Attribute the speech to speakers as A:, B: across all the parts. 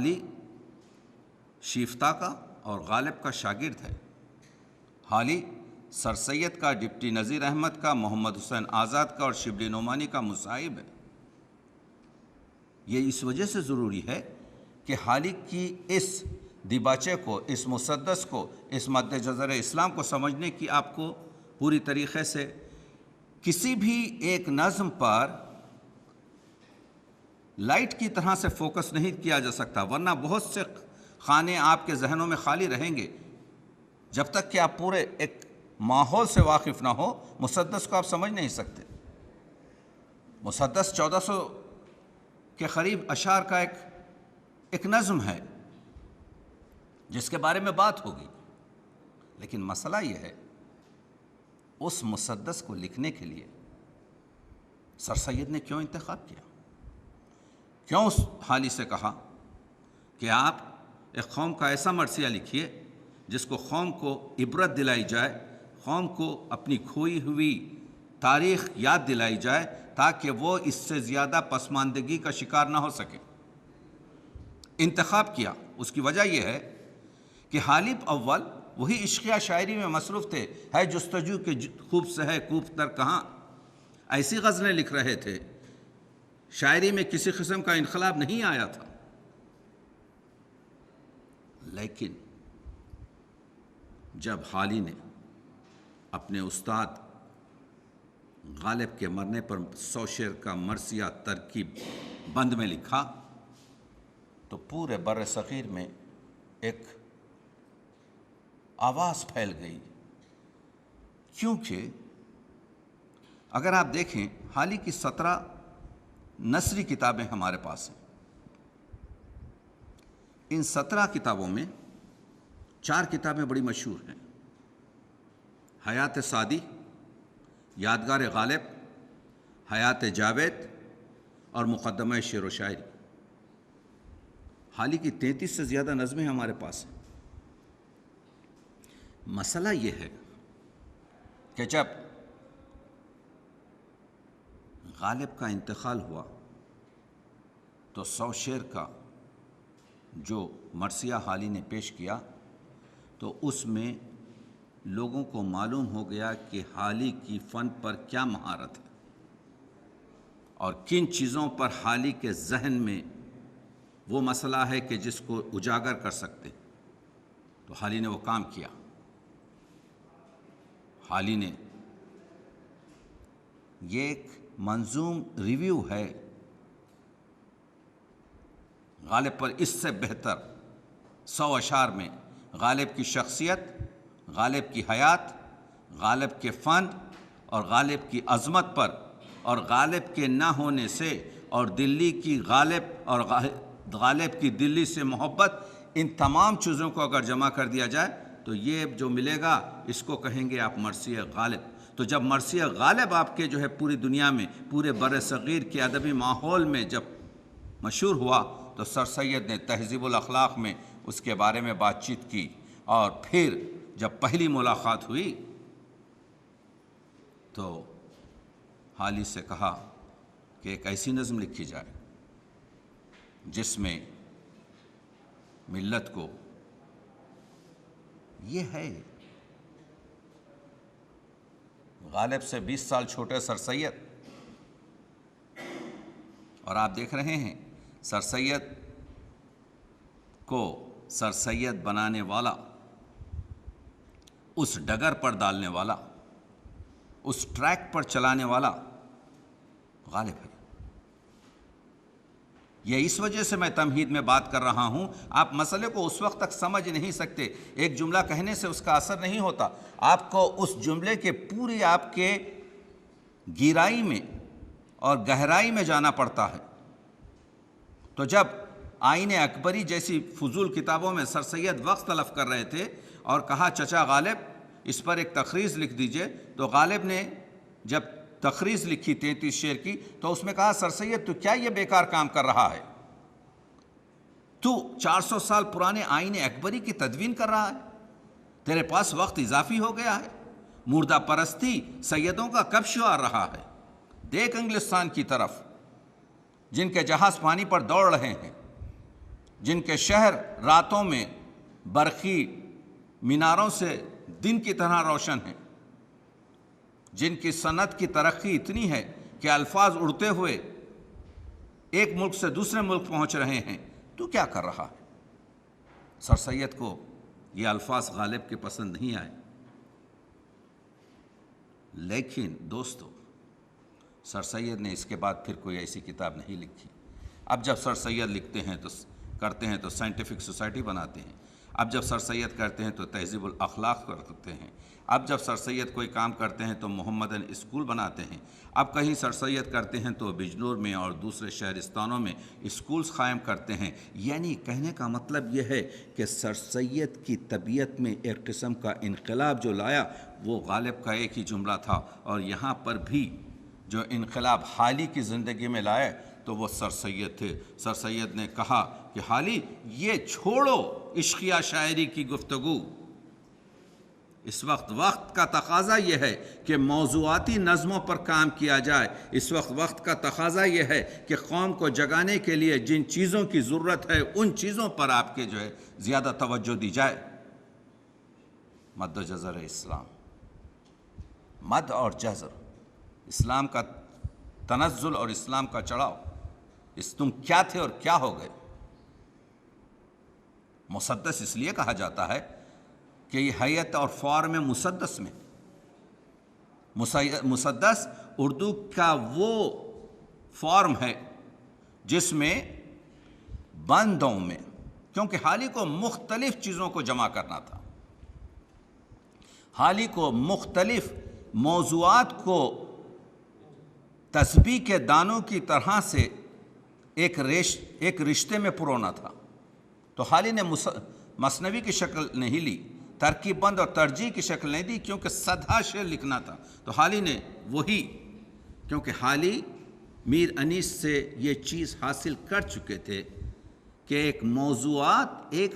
A: حالی شیفتہ کا اور غالب کا شاگرد ہے۔ حالی سر سید کا، ڈپٹی نذیر احمد کا، محمد حسین آزاد کا اور شبلی نعمانی کا مصاحب ہے۔ یہ اس وجہ سے ضروری ہے کہ حالی کی اس دیباچے کو، اس مسدس کو، اس مد نظر اسلام کو سمجھنے کی آپ کو پوری طریقے سے کسی بھی ایک نظم پر لائٹ کی طرح سے فوکس نہیں کیا جا سکتا، ورنہ بہت سے خانے آپ کے ذہنوں میں خالی رہیں گے جب تک کہ آپ پورے ایک ماحول سے واقف نہ ہو۔ مسدس کو آپ سمجھ نہیں سکتے۔ مسدس 1400 کے قریب اشعار کا ایک نظم ہے جس کے بارے میں بات ہوگی، لیکن مسئلہ یہ ہے اس مسدس کو لکھنے کے لیے سر سید نے کیوں انتخاب کیا؟ کیوں اس حالی سے کہا کہ آپ ایک قوم کا ایسا مرثیہ لکھیے جس کو قوم کو عبرت دلائی جائے، قوم کو اپنی کھوئی ہوئی تاریخ یاد دلائی جائے تاکہ وہ اس سے زیادہ پسماندگی کا شکار نہ ہو سکے۔ انتخاب کیا، اس کی وجہ یہ ہے کہ حالیب اول وہی عشقیہ شاعری میں مصروف تھے، ہے جستجو کے خوب سے ہے کوب تر کہاں، ایسی غزلیں لکھ رہے تھے۔ شاعری میں کسی قسم کا انقلاب نہیں آیا تھا، لیکن جب حالی نے اپنے استاد غالب کے مرنے پر 100 شعر کا مرثیہ ترکیب بند میں لکھا تو پورے بر صغیر میں ایک آواز پھیل گئی، کیونکہ اگر آپ دیکھیں حالی کی 17 نثری کتابیں ہمارے پاس ہیں۔ ان 17 کتابوں میں 4 کتابیں بڑی مشہور ہیں: حیات سعدی، یادگار غالب، حیات جاوید اور مقدمہ شعر و شاعری۔ حالی کی 33 سے زیادہ نظمیں ہمارے پاس ہیں۔ مسئلہ یہ ہے کہ جب غالب کا انتقال ہوا تو 100 شعر کا جو مرثیہ حالی نے پیش کیا تو اس میں لوگوں کو معلوم ہو گیا کہ حالی کی فن پر کیا مہارت ہے اور کن چیزوں پر حالی کے ذہن میں وہ مسئلہ ہے کہ جس کو اجاگر کر سکتے۔ تو حالی نے وہ کام کیا۔ حالی نے یہ ایک منظوم ریویو ہے غالب پر، اس سے بہتر 100 اشعار میں غالب کی شخصیت، غالب کی حیات، غالب کے فن اور غالب کی عظمت پر اور غالب کے نہ ہونے سے اور دلی کی غالب اور غالب کی دلی سے محبت، ان تمام چیزوں کو اگر جمع کر دیا جائے تو یہ جو ملے گا اس کو کہیں گے آپ مرثیہ غالب۔ تو جب مرثیہ غالب آپ کے جو ہے پوری دنیا میں، پورے بر صغیر کے ادبی ماحول میں جب مشہور ہوا تو سر سید نے تہذیب الاخلاق میں اس کے بارے میں بات چیت کی، اور پھر جب پہلی ملاقات ہوئی تو حالی سے کہا کہ ایک ایسی نظم لکھی جائے جس میں ملت کو یہ ہے غالب سے 20 سال چھوٹے سر سید، اور آپ دیکھ رہے ہیں سر سید کو سر سید بنانے والا، اس ڈگر پر ڈالنے والا، اس ٹریک پر چلانے والا غالب ہے۔ یہ اس وجہ سے میں تمہید میں بات کر رہا ہوں، آپ مسئلے کو اس وقت تک سمجھ نہیں سکتے، ایک جملہ کہنے سے اس کا اثر نہیں ہوتا، آپ کو اس جملے کے پوری آپ کے گہرائی میں اور گہرائی میں جانا پڑتا ہے۔ تو جب آئین اکبری جیسی فضول کتابوں میں سر سید وقت تلف کر رہے تھے اور کہا چچا غالب اس پر ایک تخریص لکھ دیجئے، تو غالب نے جب تخریص لکھی 33 شعر کی تو اس میں کہا سر سید تو کیا یہ بیکار کام کر رہا ہے؟ تو 400 سال پرانے آئین اکبری کی تدوین کر رہا ہے، تیرے پاس وقت اضافی ہو گیا ہے، مردہ پرستی سیدوں کا کب شعار رہا ہے؟ دیکھ انگلستان کی طرف جن کے جہاز پانی پر دوڑ رہے ہیں، جن کے شہر راتوں میں برقی میناروں سے دن کی طرح روشن ہیں، جن کی صنعت کی ترقی اتنی ہے کہ الفاظ اڑتے ہوئے ایک ملک سے دوسرے ملک پہنچ رہے ہیں، تو کیا کر رہا ہے؟ سر سید کو یہ الفاظ غالب کے پسند نہیں آئے، لیکن دوستو سر سید نے اس کے بعد پھر کوئی ایسی کتاب نہیں لکھی۔ اب جب سر سید لکھتے ہیں تو کرتے ہیں تو سائنٹیفک سوسائٹی بناتے ہیں، اب جب سر سید کرتے ہیں تو تہذیب الاخلاق کرتے ہیں، اب جب سر سید کوئی کام کرتے ہیں تو محمدن اسکول بناتے ہیں، اب کہیں سر سید کرتے ہیں تو بجنور میں اور دوسرے شہرستانوں میں اسکولز قائم کرتے ہیں۔ یعنی کہنے کا مطلب یہ ہے کہ سر سید کی طبیعت میں ایک قسم کا انقلاب جو لایا وہ غالب کا ایک ہی جملہ تھا، اور یہاں پر بھی جو انقلاب حالی کی زندگی میں لائے تو وہ سر سید تھے۔ سر سید نے کہا کہ حالی یہ چھوڑو عشقیہ شاعری کی گفتگو، اس وقت کا تقاضا یہ ہے کہ موضوعاتی نظموں پر کام کیا جائے، اس وقت کا تقاضا یہ ہے کہ قوم کو جگانے کے لیے جن چیزوں کی ضرورت ہے ان چیزوں پر آپ کے جو ہے زیادہ توجہ دی جائے۔ مد و جزر اسلام، مد اور جزر، اسلام کا تنزل اور اسلام کا چڑھاؤ، تم کیا تھے اور کیا ہو گئے۔ مسدس اس لیے کہا جاتا ہے کہ یہ حیت اور فارم مسدس میں، مسدس اردو کا وہ فارم ہے جس میں بندوں میں، کیونکہ حالی کو مختلف چیزوں کو جمع کرنا تھا، حالی کو مختلف موضوعات کو تسبیح کے دانوں کی طرح سے ایک رشتے میں پرونا تھا۔ تو حالی نے مثنوی کی شکل نہیں لی، ترکیب بند اور ترجیح کی شکل نہیں دی، کیونکہ سدھا شعر لکھنا تھا۔ تو حالی نے وہی، کیونکہ حالی میر انیس سے یہ چیز حاصل کر چکے تھے کہ ایک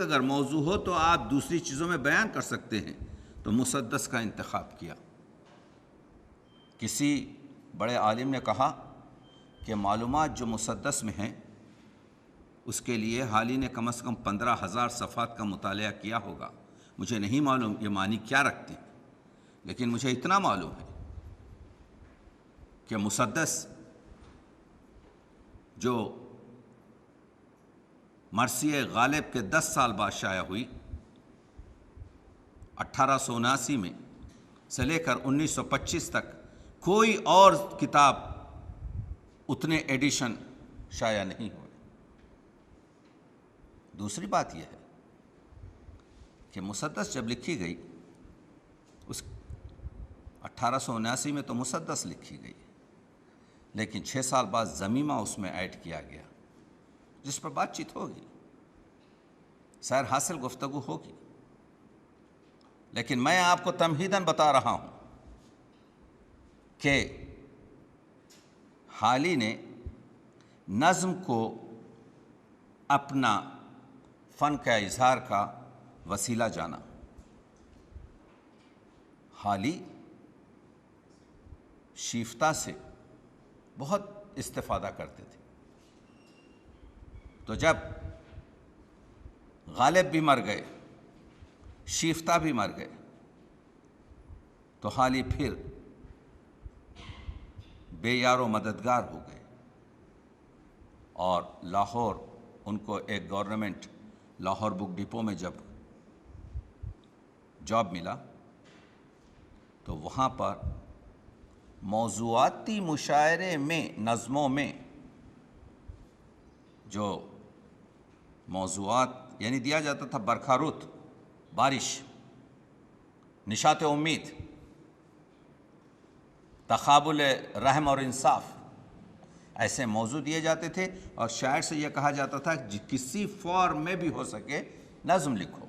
A: اگر موضوع ہو تو آپ دوسری چیزوں میں بیان کر سکتے ہیں، تو مسدس کا انتخاب کیا۔ کسی بڑے عالم نے کہا کہ معلومات جو مسدس میں ہیں اس کے لیے حالی نے کم از کم 15,000 صفحات کا مطالعہ کیا ہوگا۔ مجھے نہیں معلوم یہ معنی کیا رکھتے ہیں، لیکن مجھے اتنا معلوم ہے کہ مسدس جو مرثیہ غالب کے 10 سال بعد شائع ہوئی 1879 میں سے لے کر 1925 تک، کوئی اور کتاب اتنے ایڈیشن شائع نہیں ہوئے۔ دوسری بات یہ ہے کہ مسدس جب لکھی گئی، اس 1879 میں تو مسدس لکھی گئی، لیکن 6 سال بعد زمیمہ اس میں ایڈ کیا گیا، جس پر بات چیت ہوگی، سیر حاصل گفتگو ہوگی، لیکن میں آپ کو تمہیداً بتا رہا ہوں کہ حالی نے نظم کو اپنا فن کا اظہار کا وسیلہ جانا۔ حالی شیفتہ سے بہت استفادہ کرتے تھے، تو جب غالب بھی مر گئے، شیفتہ بھی مر گئے، تو حالی پھر بے یار و مددگار ہو گئے، اور لاہور ان کو ایک گورنمنٹ لاہور بک ڈپو میں جب جاب ملا تو وہاں پر موضوعاتی مشاعرے میں، نظموں میں جو موضوعات یعنی دیا جاتا تھا، برکھا رت، بارش، نشاط امید، تقابل رحم اور انصاف، ایسے موضوع دیے جاتے تھے، اور شاعر سے یہ کہا جاتا تھا کہ کسی فارم میں بھی ہو سکے نظم لکھو،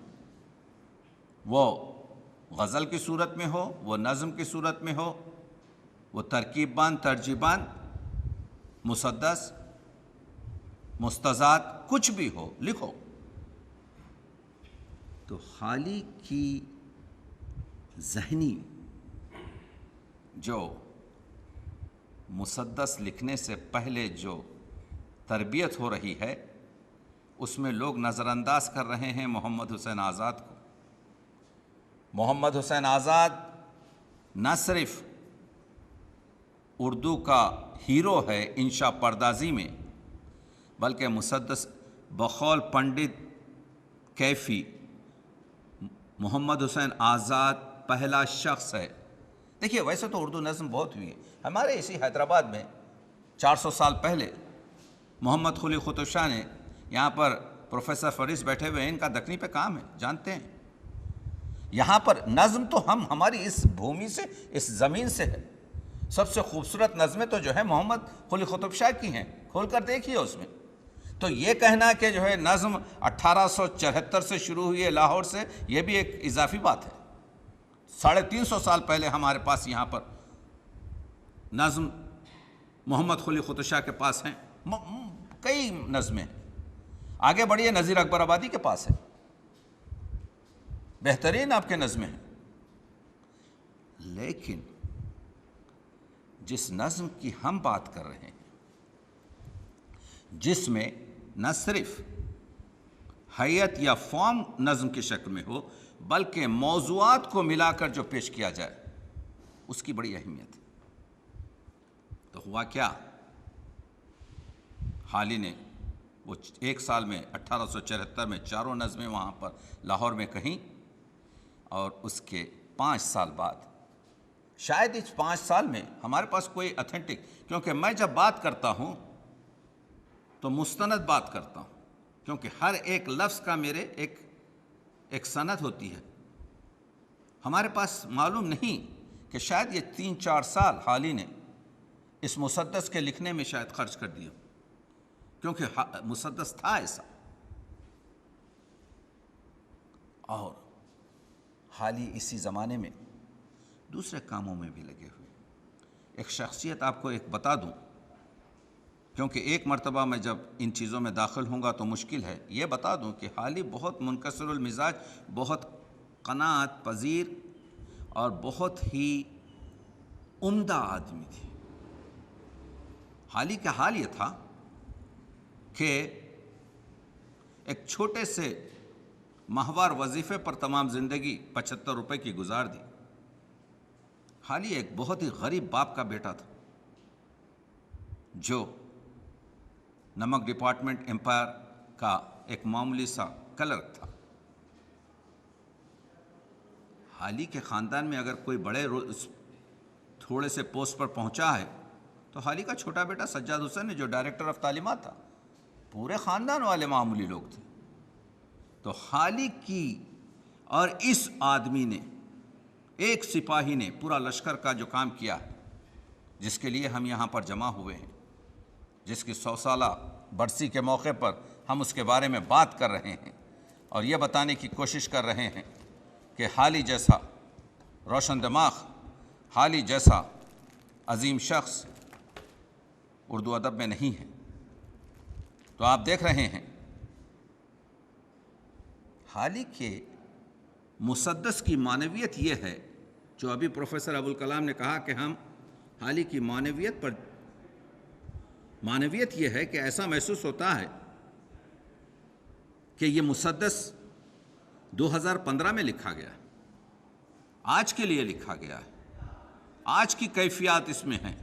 A: وہ غزل کی صورت میں ہو، وہ نظم کی صورت میں ہو، وہ ترکیب بند، ترجیح بند، مسدس، مستضاد، کچھ بھی ہو، لکھو۔ تو حالی کی ذہنی جو مسدس لکھنے سے پہلے جو تربیت ہو رہی ہے، اس میں لوگ نظر انداز کر رہے ہیں محمد حسین آزاد کو۔ محمد حسین آزاد نہ صرف اردو کا ہیرو ہے انشا پردازی میں، بلکہ مسدس بقول پنڈت کیفی محمد حسین آزاد پہلا شخص ہے۔ دیکھیے ویسے تو اردو نظم بہت ہوئی ہے، ہمارے اسی حیدرآباد میں 400 سال پہلے محمد قلی قطب شاہ نے، یہاں پر پروفیسر فریس بیٹھے ہوئے ہیں، ان کا دکنی پہ کام ہے، جانتے ہیں یہاں پر نظم تو ہماری اس بھومی سے، اس زمین سے ہے۔ سب سے خوبصورت نظمیں تو جو ہے محمد قلی قطب شاہ کی ہیں، کھول کر دیکھیے اس میں۔ تو یہ کہنا کہ جو ہے نظم 1874 سے شروع ہوئی ہے لاہور سے، یہ بھی ایک اضافی بات ہے۔ 350 سال پہلے ہمارے پاس یہاں پر نظم محمد قلی قطب شاہ کے پاس ہیں، کئی نظمیں ہیں۔ آگے بڑھیے، نذیر اکبر آبادی کے پاس ہے، بہترین آپ کے نظمیں ہیں۔ لیکن جس نظم کی ہم بات کر رہے ہیں، جس میں نہ صرف حیت یا فارم نظم کی شکل میں ہو، بلکہ موضوعات کو ملا کر جو پیش کیا جائے، اس کی بڑی اہمیت ہے۔ تو ہوا کیا، حالی نے وہ ایک سال میں 1874 میں 4 نظمیں وہاں پر لاہور میں کہیں، اور اس کے 5 سال بعد، شاید اس 5 سال میں ہمارے پاس کوئی اتھینٹک، کیونکہ میں جب بات کرتا ہوں تو مستند بات کرتا ہوں، کیونکہ ہر ایک لفظ کا میرے ایک سند ہوتی ہے۔ ہمارے پاس معلوم نہیں کہ شاید یہ 3-4 سال حالی نے اس مسدس کے لکھنے میں شاید خرچ کر دیا، کیونکہ مسدس تھا ایسا۔ اور حالی اسی زمانے میں دوسرے کاموں میں بھی لگے ہوئے۔ ایک شخصیت آپ کو ایک بتا دوں، کیونکہ ایک مرتبہ میں جب ان چیزوں میں داخل ہوں گا تو مشکل ہے، یہ بتا دوں کہ حالی بہت منکسر المزاج، بہت قناعت پذیر اور بہت ہی عمدہ آدمی تھے۔ حالی کا حال یہ تھا کہ ایک چھوٹے سے ماہوار وظیفے پر تمام زندگی 75 روپے کی گزار دی۔ حالی ایک بہت ہی غریب باپ کا بیٹا تھا، جو نمک ڈپارٹمنٹ امپائر کا ایک معمولی سا کلرک تھا۔ حالی کے خاندان میں اگر کوئی بڑے تھوڑے سے پوسٹ پر پہنچا ہے تو حالی کا چھوٹا بیٹا سجاد حسین ہے، جو ڈائریکٹر آف تعلیمات تھا۔ پورے خاندان والے معمولی لوگ تھے۔ تو حالی کی اور اس آدمی نے، ایک سپاہی نے پورا لشکر کا جو کام کیا، جس کے لیے ہم یہاں پر جمع ہوئے ہیں، جس کی 100 سالہ برسی کے موقع پر ہم اس کے بارے میں بات کر رہے ہیں اور یہ بتانے کی کوشش کر رہے ہیں کہ حالی جیسا روشن دماغ، حالی جیسا عظیم شخص اردو ادب میں نہیں ہے۔ تو آپ دیکھ رہے ہیں حالی کے مسدس کی معنویت یہ ہے، جو ابھی پروفیسر ابوالکلام نے کہا کہ ہم حالی کی معنویت یہ ہے کہ ایسا محسوس ہوتا ہے کہ یہ مسدس 2015 میں لکھا گیا ہے، آج کے لیے لکھا گیا ہے، آج کی کیفیات اس میں ہیں۔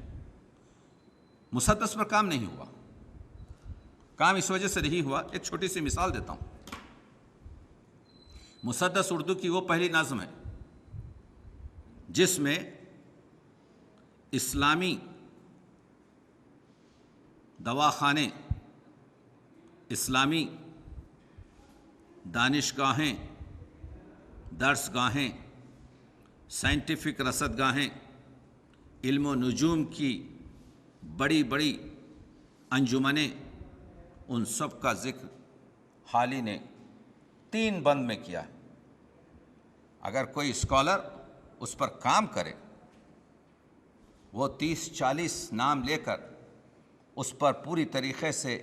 A: مسدس پر کام نہیں ہوا، کام اس وجہ سے نہیں ہوا، ایک چھوٹی سی مثال دیتا ہوں۔ مسدس اردو کی وہ پہلی نظم ہے جس میں اسلامی دواخانے، اسلامی دانشگاہیں، درسگاہیں، سائنٹیفک رصدگاہیں، علم و نجوم کی بڑی بڑی انجمنیں، ان سب کا ذکر حالی نے 3 بند میں کیا ہے۔ اگر کوئی اسکالر اس پر کام کرے، وہ 30-40 نام لے کر اس پر پوری طریقے سے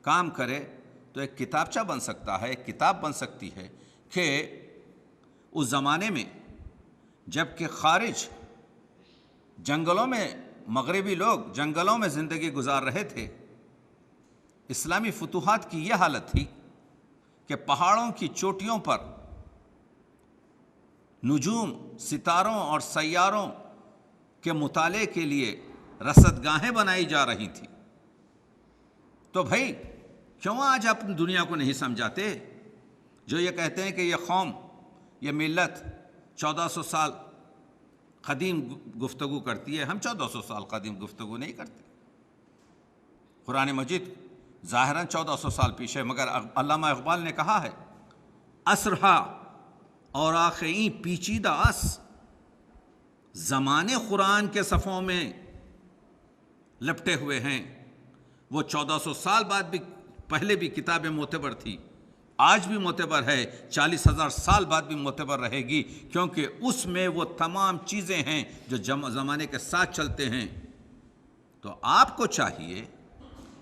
A: کام کرے تو ایک کتابچہ بن سکتا ہے، ایک کتاب بن سکتی ہے کہ اس زمانے میں جب کہ خارج جنگلوں میں، مغربی لوگ جنگلوں میں زندگی گزار رہے تھے، اسلامی فتوحات کی یہ حالت تھی کہ پہاڑوں کی چوٹیوں پر نجوم، ستاروں اور سیاروں کے مطالعے کے لیے رصدگاہیں بنائی جا رہی تھیں۔ تو بھائی کیوں آج اپنی دنیا کو نہیں سمجھاتے؟ جو یہ کہتے ہیں کہ یہ قوم، یہ ملت 1400 سال قدیم گفتگو کرتی ہے، ہم 1400 سال قدیم گفتگو نہیں کرتے۔ قرآن مجید ظاہراً 1400 سال پیچھے، مگر علامہ اقبال نے کہا ہے اسرہا اور آخئی پیچیدہ اس زمانے قرآن کے صفوں میں لپٹے ہوئے ہیں۔ وہ 1400 سال بعد بھی پہلے بھی کتاب معتبر تھی، آج بھی معتبر ہے، 40,000 سال بعد بھی معتبر رہے گی، کیونکہ اس میں وہ تمام چیزیں ہیں جو زمانے کے ساتھ چلتے ہیں۔ تو آپ کو چاہیے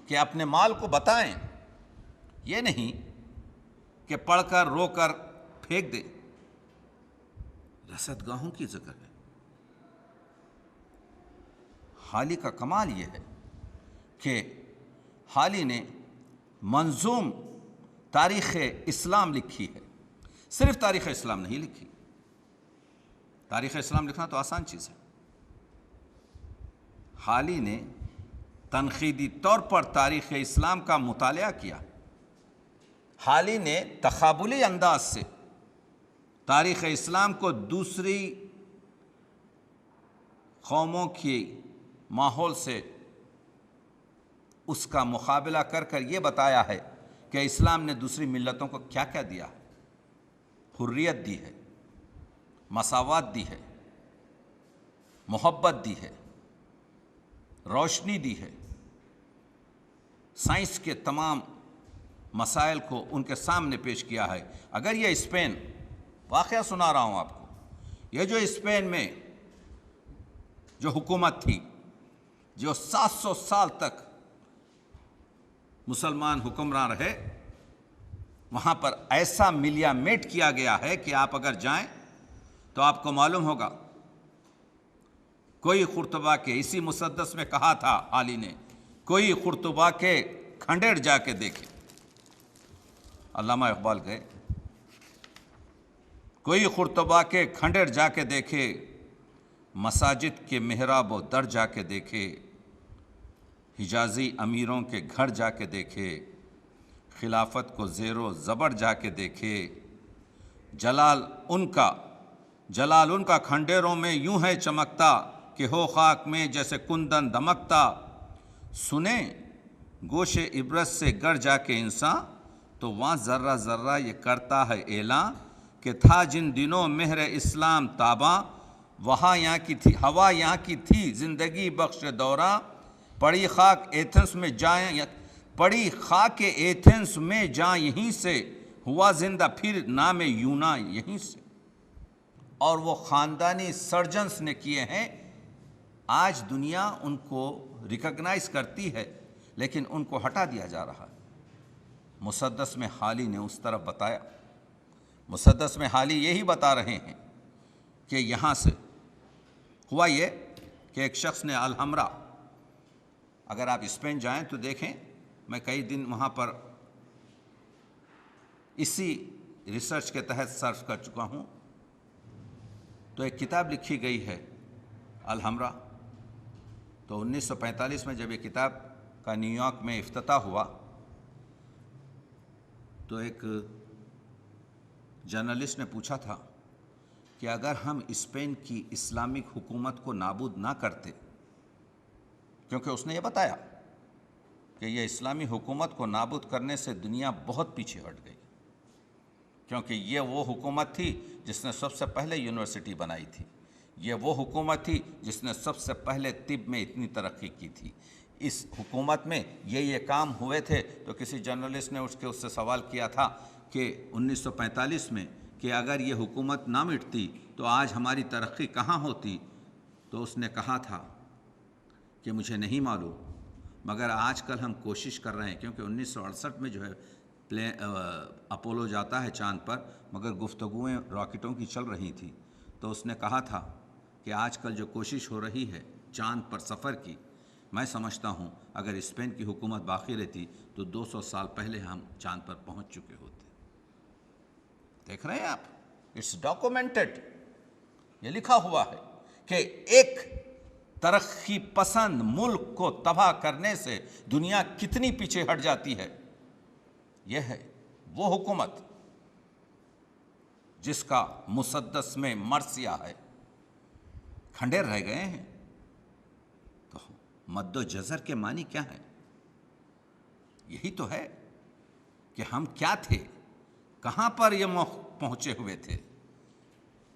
A: کہ اپنے مال کو بتائیں، یہ نہیں کہ پڑھ کر رو کر پھینک دیں۔ رصدگاہوں کی ذکر ہے۔ حالی کا کمال یہ ہے کہ حالی نے منظوم تاریخ اسلام لکھی ہے، صرف تاریخ اسلام نہیں لکھی۔ تاریخ اسلام لکھنا تو آسان چیز ہے۔ حالی نے تنقیدی طور پر تاریخ اسلام کا مطالعہ کیا۔ حالی نے تقابلی انداز سے تاریخ اسلام کو دوسری قوموں کی ماحول سے اس کا مقابلہ کر کر یہ بتایا ہے کہ اسلام نے دوسری ملتوں کو کیا کیا دیا ہے۔ حریت دی ہے، مساوات دی ہے، محبت دی ہے، روشنی دی ہے، سائنس کے تمام مسائل کو ان کے سامنے پیش کیا ہے۔ اگر یہ اسپین، واقعہ سنا رہا ہوں آپ کو، یہ جو اسپین میں جو حکومت تھی، جو 700 سال تک مسلمان حکمران رہے، وہاں پر ایسا ملیا میٹ کیا گیا ہے کہ آپ اگر جائیں تو آپ کو معلوم ہوگا۔ کوئی قرطبہ کے، اسی مسدس میں کہا تھا حالی نے، کوئی قرطبہ کے کھنڈیر جا کے دیکھے۔ علامہ اقبال گئے، کوئی قرطبہ کے کھنڈیر جا کے دیکھے، مساجد کے محراب و در جا کے دیکھے، حجازی امیروں کے گھر جا کے دیکھے، خلافت کو زیر و زبر جا کے دیکھے، جلال ان کا کھنڈیروں میں یوں ہے چمکتا کہ ہو خاک میں جیسے کندن دمکتا، سنیں گوش عبرت سے گر جا کے انسان، تو وہاں ذرہ ذرہ یہ کرتا ہے اعلان کہ تھا جن دنوں مہر اسلام تاباں، وہاں یہاں کی تھی ہوا، یہاں کی تھی زندگی بخش دوراں، پڑی خاک ایتھنس میں جائیں، پڑی خاک ایتھنس میں جاں یہیں سے، ہوا زندہ پھر نام یونا یہیں سے۔ اور وہ خاندانی سرجنز نے کیے ہیں۔ آج دنیا ان کو ریکگنائز کرتی ہے، لیکن ان کو ہٹا دیا جا رہا ہے۔ مسدس میں حالی نے اس طرف بتایا، مسدس میں حالی یہی بتا رہے ہیں کہ یہاں سے ہوا یہ کہ ایک شخص نے الحمرا، اگر آپ اسپین جائیں تو دیکھیں، میں کئی دن وہاں پر اسی ریسرچ کے تحت سرچ کر چکا ہوں، تو ایک کتاب لکھی گئی ہے الحمرا۔ تو 1945 میں جب یہ کتاب کا نیو یارک میں افتتاح ہوا تو ایک جرنلسٹ نے پوچھا تھا کہ اگر ہم اسپین کی اسلامک حکومت کو نابود نہ کرتے، کیونکہ اس نے یہ بتایا کہ یہ اسلامی حکومت کو نابود کرنے سے دنیا بہت پیچھے ہٹ گئی، کیونکہ یہ وہ حکومت تھی جس نے سب سے پہلے یونیورسٹی بنائی تھی، یہ وہ حکومت تھی جس نے سب سے پہلے طب میں اتنی ترقی کی تھی، اس حکومت میں یہ کام ہوئے تھے۔ تو کسی جرنلسٹ نے اس سے سوال کیا تھا کہ 1945 میں کہ اگر یہ حکومت نہ مٹتی تو آج ہماری ترقی کہاں ہوتی؟ تو اس نے کہا تھا کہ مجھے نہیں معلوم، مگر آج کل ہم کوشش کر رہے ہیں، کیونکہ 1968 میں جو ہے اپولو جاتا ہے چاند پر، مگر گفتگویں راکٹوں کی چل رہی تھی، تو اس نے کہا تھا کہ آج کل جو کوشش ہو رہی ہے چاند پر سفر کی، میں سمجھتا ہوں اگر اسپین کی حکومت باقی رہتی تو 200 سال پہلے ہم چاند پر پہنچ چکے ہوتے۔ دیکھ رہے ہیں آپ، اٹس ڈاکومنٹڈ، یہ لکھا ہوا ہے کہ ایک ترقی پسند ملک کو تباہ کرنے سے دنیا کتنی پیچھے ہٹ جاتی ہے۔ یہ ہے وہ حکومت جس کا مسدس میں مرثیہ ہے، کھنڈیر رہ گئے ہیں۔ تو مد و جزر کے معنی کیا ہے؟ یہی تو ہے کہ ہم کیا تھے، کہاں پر یہ پہنچے ہوئے تھے۔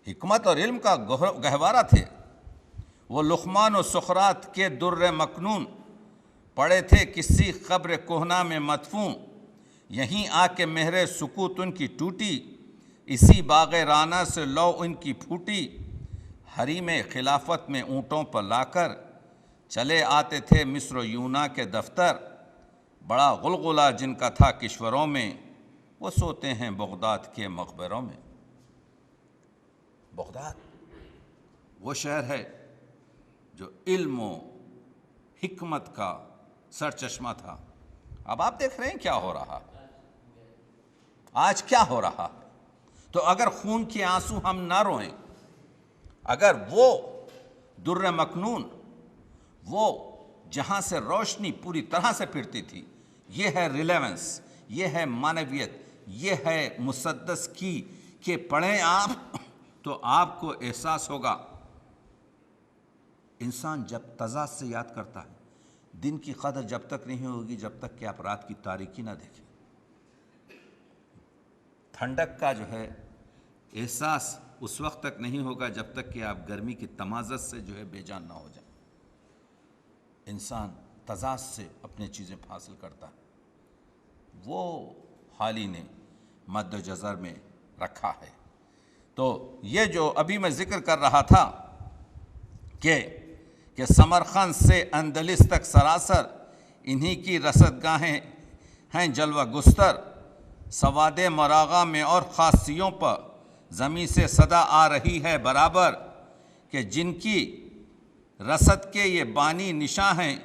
A: حکمت اور علم کا گہوارہ تھے وہ، لقمان و سقراط کے در مکنون پڑے تھے کسی قبر کہنا میں مدفون، یہیں آ کے مہر سکوت ان کی ٹوٹی، اسی باغ رانا سے لو ان کی پھوٹی، حریم خلافت میں اونٹوں پر لا کر چلے آتے تھے مصر و یونا کے دفتر، بڑا غلغلہ جن کا تھا کشوروں میں، وہ سوتے ہیں بغداد کے مقبروں میں۔ بغداد وہ شہر ہے جو علم و حکمت کا سرچشمہ تھا۔ اب آپ دیکھ رہے ہیں کیا ہو رہا، آج کیا ہو رہا۔ تو اگر خون کے آنسو ہم نہ روئیں، اگر وہ در مکنون، وہ جہاں سے روشنی پوری طرح سے پھرتی تھی، یہ ہے ریلیونس، یہ ہے معنویت، یہ ہے مسدس کی کہ پڑھیں آپ تو آپ کو احساس ہوگا۔ انسان جب تضاد سے یاد کرتا ہے، دن کی قدر جب تک نہیں ہوگی جب تک کہ آپ رات کی تاریکی نہ دیکھیں۔ ٹھنڈک کا جو ہے احساس اس وقت تک نہیں ہوگا جب تک کہ آپ گرمی کی تمازت سے جو ہے بے جان نہ ہو جائیں۔ انسان تضاد سے اپنی چیزیں حاصل کرتا ہے، وہ حالی نے مد و جزر میں رکھا ہے۔ تو یہ جو ابھی میں ذکر کر رہا تھا کہ سمرقند سے اندلس تک سراسر انہی کی رصد گاہیں ہیں جلوہ گستر، سواد مراغہ میں اور خاصیوں پر زمیں سے صدا آ رہی ہے برابر، کہ جن کی رصد کے یہ بانی نشاں ہیں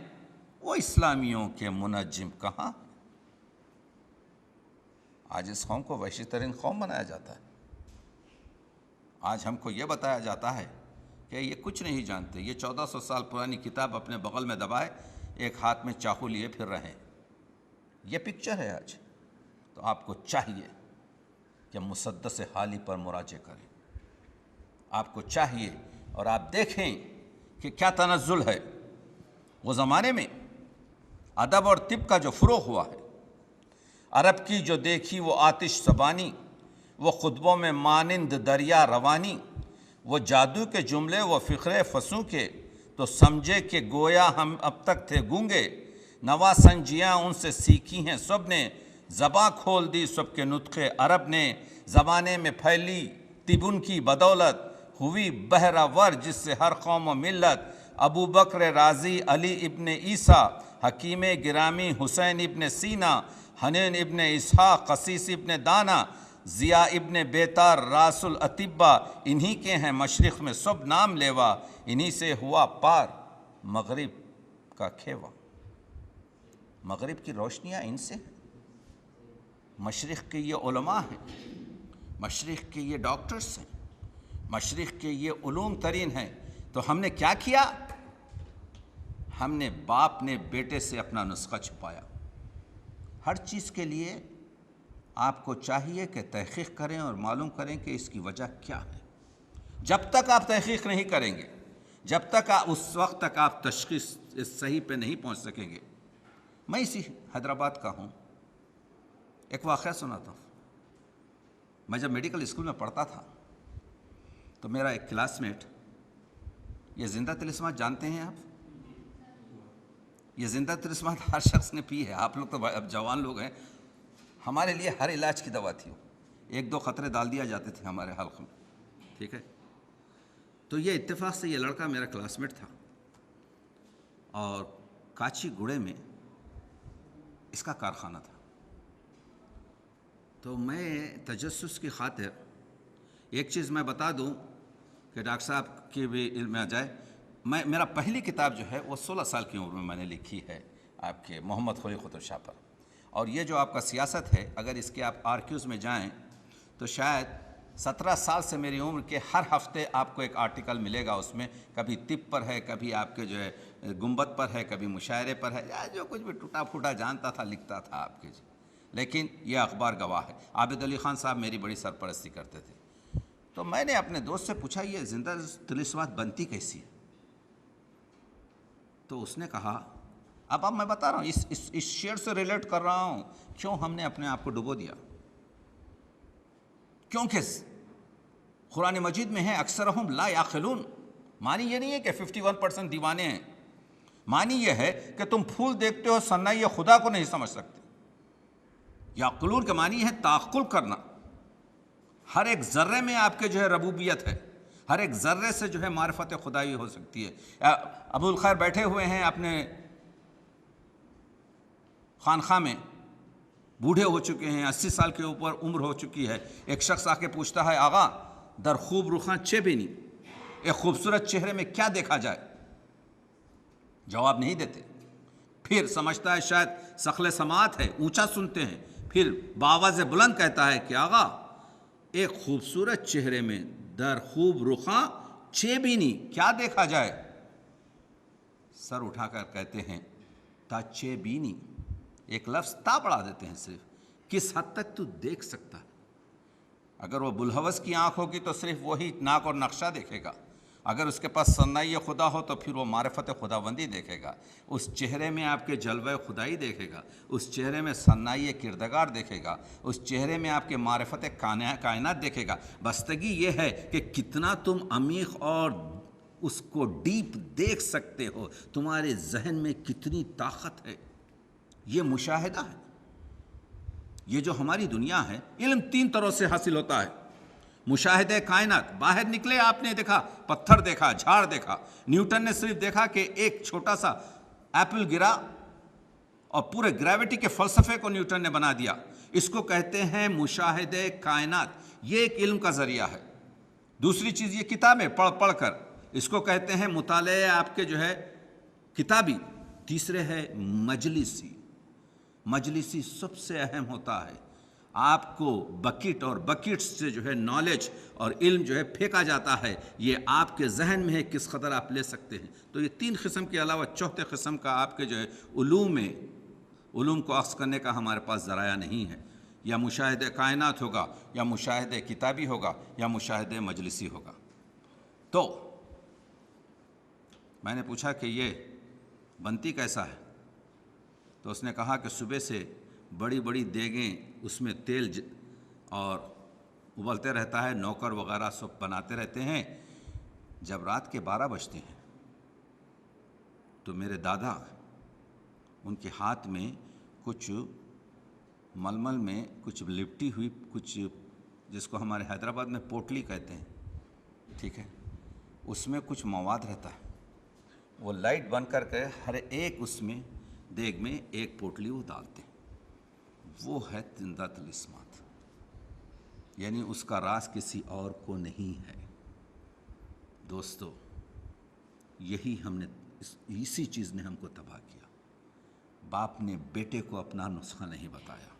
A: وہ اسلامیوں کے منجم کہاں۔ آج اس قوم کو وحشی ترین قوم بنایا جاتا ہے۔ آج ہم کو یہ بتایا جاتا ہے کہ یہ کچھ نہیں جانتے، یہ 1400 سال پرانی کتاب اپنے بغل میں دبائے ایک ہاتھ میں چاقو لیے پھر رہے ہیں۔ یہ پکچر ہے آج۔ تو آپ کو چاہیے کہ مسدس حالی پر مراجعہ کریں، آپ کو چاہیے، اور آپ دیکھیں کہ کیا تنزل ہے۔ وہ زمانے میں ادب اور طب کا جو فروغ ہوا ہے، عرب کی جو دیکھی وہ آتش زبانی، وہ خطبوں میں مانند دریا روانی، وہ جادو کے جملے وہ فقرے فصوں کے، تو سمجھے کہ گویا ہم اب تک تھے گونگے، نوا سنجیاں ان سے سیکھی ہیں سب نے، زباں کھول دی سب کے نطق عرب نے، زمانے میں پھیلی طب ان کی بدولت، ہوئی بحرہ ور جس سے ہر قوم و ملت، ابو بکر رازی، علی ابن عیسیٰ، حکیم گرامی حسین ابن سینا، حنین ابن اسحاق، قسیس ابن دانا، ضیاء ابن بیتار، راس الاطباء، انہی کے ہیں مشرق میں سب نام لیوا، انہی سے ہوا پار مغرب کا کھیوا۔ مغرب کی روشنیاں ان سے ہیں، مشرق کے یہ علماء ہیں، مشرق کے یہ ڈاکٹرز ہیں، مشرق کے یہ علوم ترین ہیں۔ تو ہم نے کیا کیا؟ ہم نے باپ نے بیٹے سے اپنا نسخہ چھپایا۔ ہر چیز کے لیے آپ کو چاہیے کہ تحقیق کریں اور معلوم کریں کہ اس کی وجہ کیا ہے۔ جب تک آپ تحقیق نہیں کریں گے، جب تک اس وقت تک آپ تشخیص صحیح پہ نہیں پہنچ سکیں گے۔ میں اسی حیدرآباد کا ہوں، ایک واقعہ سناتا ہوں۔ میں جب میڈیکل اسکول میں پڑھتا تھا تو میرا ایک کلاس میٹ، یہ زندہ طلسمات جانتے ہیں آپ؟ یہ زندہ طلسمات ہر شخص نے پی ہے، آپ لوگ تو اب جوان لوگ ہیں، ہمارے لیے ہر علاج کی دوا تھی وہ، ایک دو قطرے ڈال دیا جاتے تھے ہمارے حلق میں، ٹھیک ہے۔ تو یہ اتفاق سے یہ لڑکا میرا کلاس میٹ تھا، اور کاچی گڑے میں اس کا کارخانہ تھا۔ تو میں تجسس کی خاطر ایک چیز میں بتا دوں کہ ڈاکٹر صاحب کے بھی علم میں آ جائے، میرا پہلی کتاب جو ہے وہ 16 سال کی عمر میں میں نے لکھی ہے آپ کے محمد خلیل قطب شاہ پر. اور یہ جو آپ کا سیاست ہے، اگر اس کے آپ آرکیوز میں جائیں تو شاید 17 سال سے میری عمر کے ہر ہفتے آپ کو ایک آرٹیکل ملے گا. اس میں کبھی طب پر ہے، کبھی آپ کے جو ہے گنبد پر ہے، کبھی مشاعرے پر ہے، یا جو کچھ بھی ٹوٹا پھوٹا جانتا تھا لکھتا تھا آپ کے جی. لیکن یہ اخبار گواہ ہے. عابد علی خان صاحب میری بڑی سرپرستی کرتے تھے. تو میں نے اپنے دوست سے پوچھا یہ زندہ طلسمات بنتی کیسی ہے؟ تو اس نے کہا، اب میں بتا رہا ہوں، اس شعر سے ریلیٹ کر رہا ہوں کیوں ہم نے اپنے آپ کو ڈبو دیا. کیونکہ قرآن مجید میں ہے اکثرہم لا یعقلون. معنی یہ نہیں ہے کہ 51% دیوانے ہیں. معنی یہ ہے کہ تم پھول دیکھتے ہو، ثنائی خدا کو نہیں سمجھ سکتے. یعقلون کے معنی ہے تعقل کرنا. ہر ایک ذرے میں آپ کے جو ہے ربوبیت ہے، ہر ایک ذرے سے جو ہے معرفت خدائی ہو سکتی ہے. ابو الخیر بیٹھے ہوئے ہیں اپنے خانخواہ میں، بوڑھے ہو چکے ہیں، 80 سال کے اوپر عمر ہو چکی ہے. ایک شخص آ کے پوچھتا ہے، آغا در خوب رخاں چے بینی، ایک خوبصورت چہرے میں کیا دیکھا جائے؟ جواب نہیں دیتے. پھر سمجھتا ہے شاید سخل سماعت ہے، اونچا سنتے ہیں. پھر بآواز بلند کہتا ہے کہ آغا ایک خوبصورت چہرے میں در خوب رخاں چے بینی، کیا دیکھا جائے؟ سر اٹھا کر کہتے ہیں تا چے بینی. ایک لفظ تا بڑھا دیتے ہیں صرف. کس حد تک تو دیکھ سکتا ہے؟ اگر وہ بلحوث کی آنکھ ہوگی تو صرف وہی ناک اور نقشہ دیکھے گا. اگر اس کے پاس ثنائی خدا ہو تو پھر وہ معرفت خداوندی دیکھے گا. اس چہرے میں آپ کے جلوہ خدائی دیکھے گا، اس چہرے میں ثنائی کردگار دیکھے گا، اس چہرے میں آپ کے معرفت کائنات دیکھے گا. بستگی یہ ہے کہ کتنا تم عمیق اور اس کو ڈیپ دیکھ سکتے ہو، تمہارے ذہن میں کتنی طاقت ہے. یہ مشاہدہ ہے. یہ جو ہماری دنیا ہے، علم 3 طرح سے حاصل ہوتا ہے. مشاہدہ کائنات، باہر نکلے آپ نے دیکھا، پتھر دیکھا، جھاڑ دیکھا. نیوٹن نے صرف دیکھا کہ ایک چھوٹا سا ایپل گرا اور پورے گریوٹی کے فلسفے کو نیوٹن نے بنا دیا. اس کو کہتے ہیں مشاہدہ کائنات. یہ ایک علم کا ذریعہ ہے. دوسری چیز یہ کتابیں پڑھ پڑھ کر، اس کو کہتے ہیں مطالعہ آپ کے جو ہے کتابی. تیسرے ہے مجلسی. مجلسی سب سے اہم ہوتا ہے. آپ کو بکٹ اور بکٹس سے جو ہے نالج اور علم جو ہے پھینکا جاتا ہے. یہ آپ کے ذہن میں ہے کس قدر آپ لے سکتے ہیں. تو یہ 3 قسم کے علاوہ چوتھے قسم کا آپ کے جو ہے علوم کو اخذ کرنے کا ہمارے پاس ذرائع نہیں ہے. یا مشاہدہ کائنات ہوگا، یا مشاہدہ کتابی ہوگا، یا مشاہدہ مجلسی ہوگا. تو میں نے پوچھا کہ یہ بنتی کیسا ہے؟ تو اس نے کہا کہ صبح سے بڑی بڑی دیگیں، اس میں تیل اور ابلتے رہتا ہے، نوکر وغیرہ سب بناتے رہتے ہیں. جب رات کے 12 بجتے ہیں تو میرے دادا، ان کے ہاتھ میں کچھ ململ میں کچھ لپٹی ہوئی، کچھ جس کو ہمارے حیدرآباد میں پوٹلی کہتے ہیں، ٹھیک ہے، اس میں کچھ مواد رہتا ہے. وہ لائٹ بن کر کے ہر ایک اس میں دیگ میں ایک پوٹلی وہ ڈالتے ہیں. وہ ہے زندہ طلسمات. یعنی اس کا راز کسی اور کو نہیں ہے. دوستو، یہی ہم نے اسی چیز نے ہم کو تباہ کیا. باپ نے بیٹے کو اپنا نسخہ نہیں بتایا.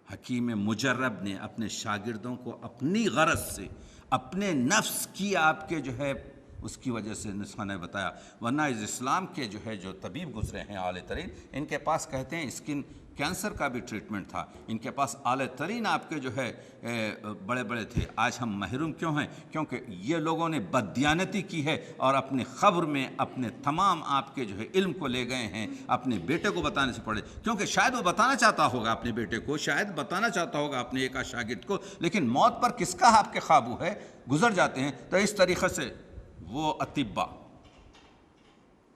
A: حکیم مجرب نے اپنے شاگردوں کو اپنی غرض سے، اپنے نفس کی آپ کے جو ہے اس کی وجہ سے نسخہ نہیں بتایا. ورنہ اس اسلام کے جو طبیب گزرے ہیں اعلی ترین، ان کے پاس کہتے ہیں اسکن کینسر کا بھی ٹریٹمنٹ تھا. ان کے پاس اعلی ترین آپ کے جو ہے بڑے بڑے تھے. آج ہم محروم کیوں ہیں؟ کیونکہ یہ لوگوں نے بددیانتی کی ہے اور اپنے قبر میں اپنے تمام آپ کے جو ہے علم کو لے گئے ہیں اپنے بیٹے کو بتانے سے پڑے. کیونکہ شاید وہ بتانا چاہتا ہوگا اپنے بیٹے کو، شاید بتانا چاہتا ہوگا اپنے ایک شاگرد کو، لیکن موت پر کس کا آپ کے قابو ہے؟ گزر جاتے ہیں. تو اس طریقے سے وہ اطباء،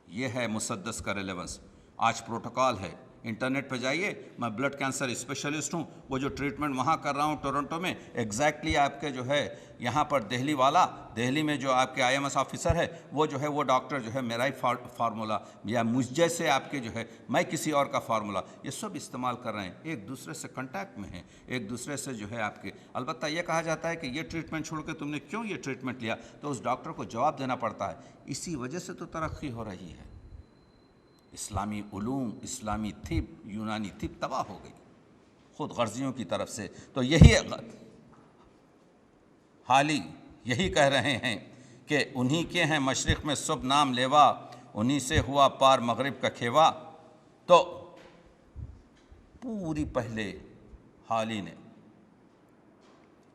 A: یہ ہے مسدس کا ریلیونس. آج پروٹوکال ہے، انٹرنیٹ پہ جائیے، میں بلڈ کینسر اسپیشلسٹ ہوں، وہ جو ٹریٹمنٹ وہاں کر رہا ہوں ٹورنٹو میں، ایگزیکٹلی آپ کے جو ہے یہاں پر دہلی والا، دہلی میں جو آپ کے IMS آفیسر ہے وہ جو ہے وہ ڈاکٹر جو ہے میرا ہی فارمولا یا مجھ جیسے آپ کے جو ہے میں کسی اور کا فارمولا، یہ سب استعمال کر رہے ہیں، ایک دوسرے سے کنٹیکٹ میں ہیں، ایک دوسرے سے جو ہے آپ کے، البتہ یہ کہا جاتا ہے کہ یہ ٹریٹمنٹ چھوڑ کے تم نے کیوں یہ ٹریٹمنٹ لیا، تو اس ڈاکٹر کو جواب دینا پڑتا ہے۔ اسی وجہ سے تو ترقی ہو رہی ہے، اسلامی علوم، اسلامی طب، یونانی طب تباہ ہو گئی خود غرضیوں کی طرف سے۔ تو یہی حالی یہی کہہ رہے ہیں کہ انہی کے ہیں مشرق میں صبح نام لیوا، انہی سے ہوا پار مغرب کا کھیوا۔ تو پوری پہلے حالی نے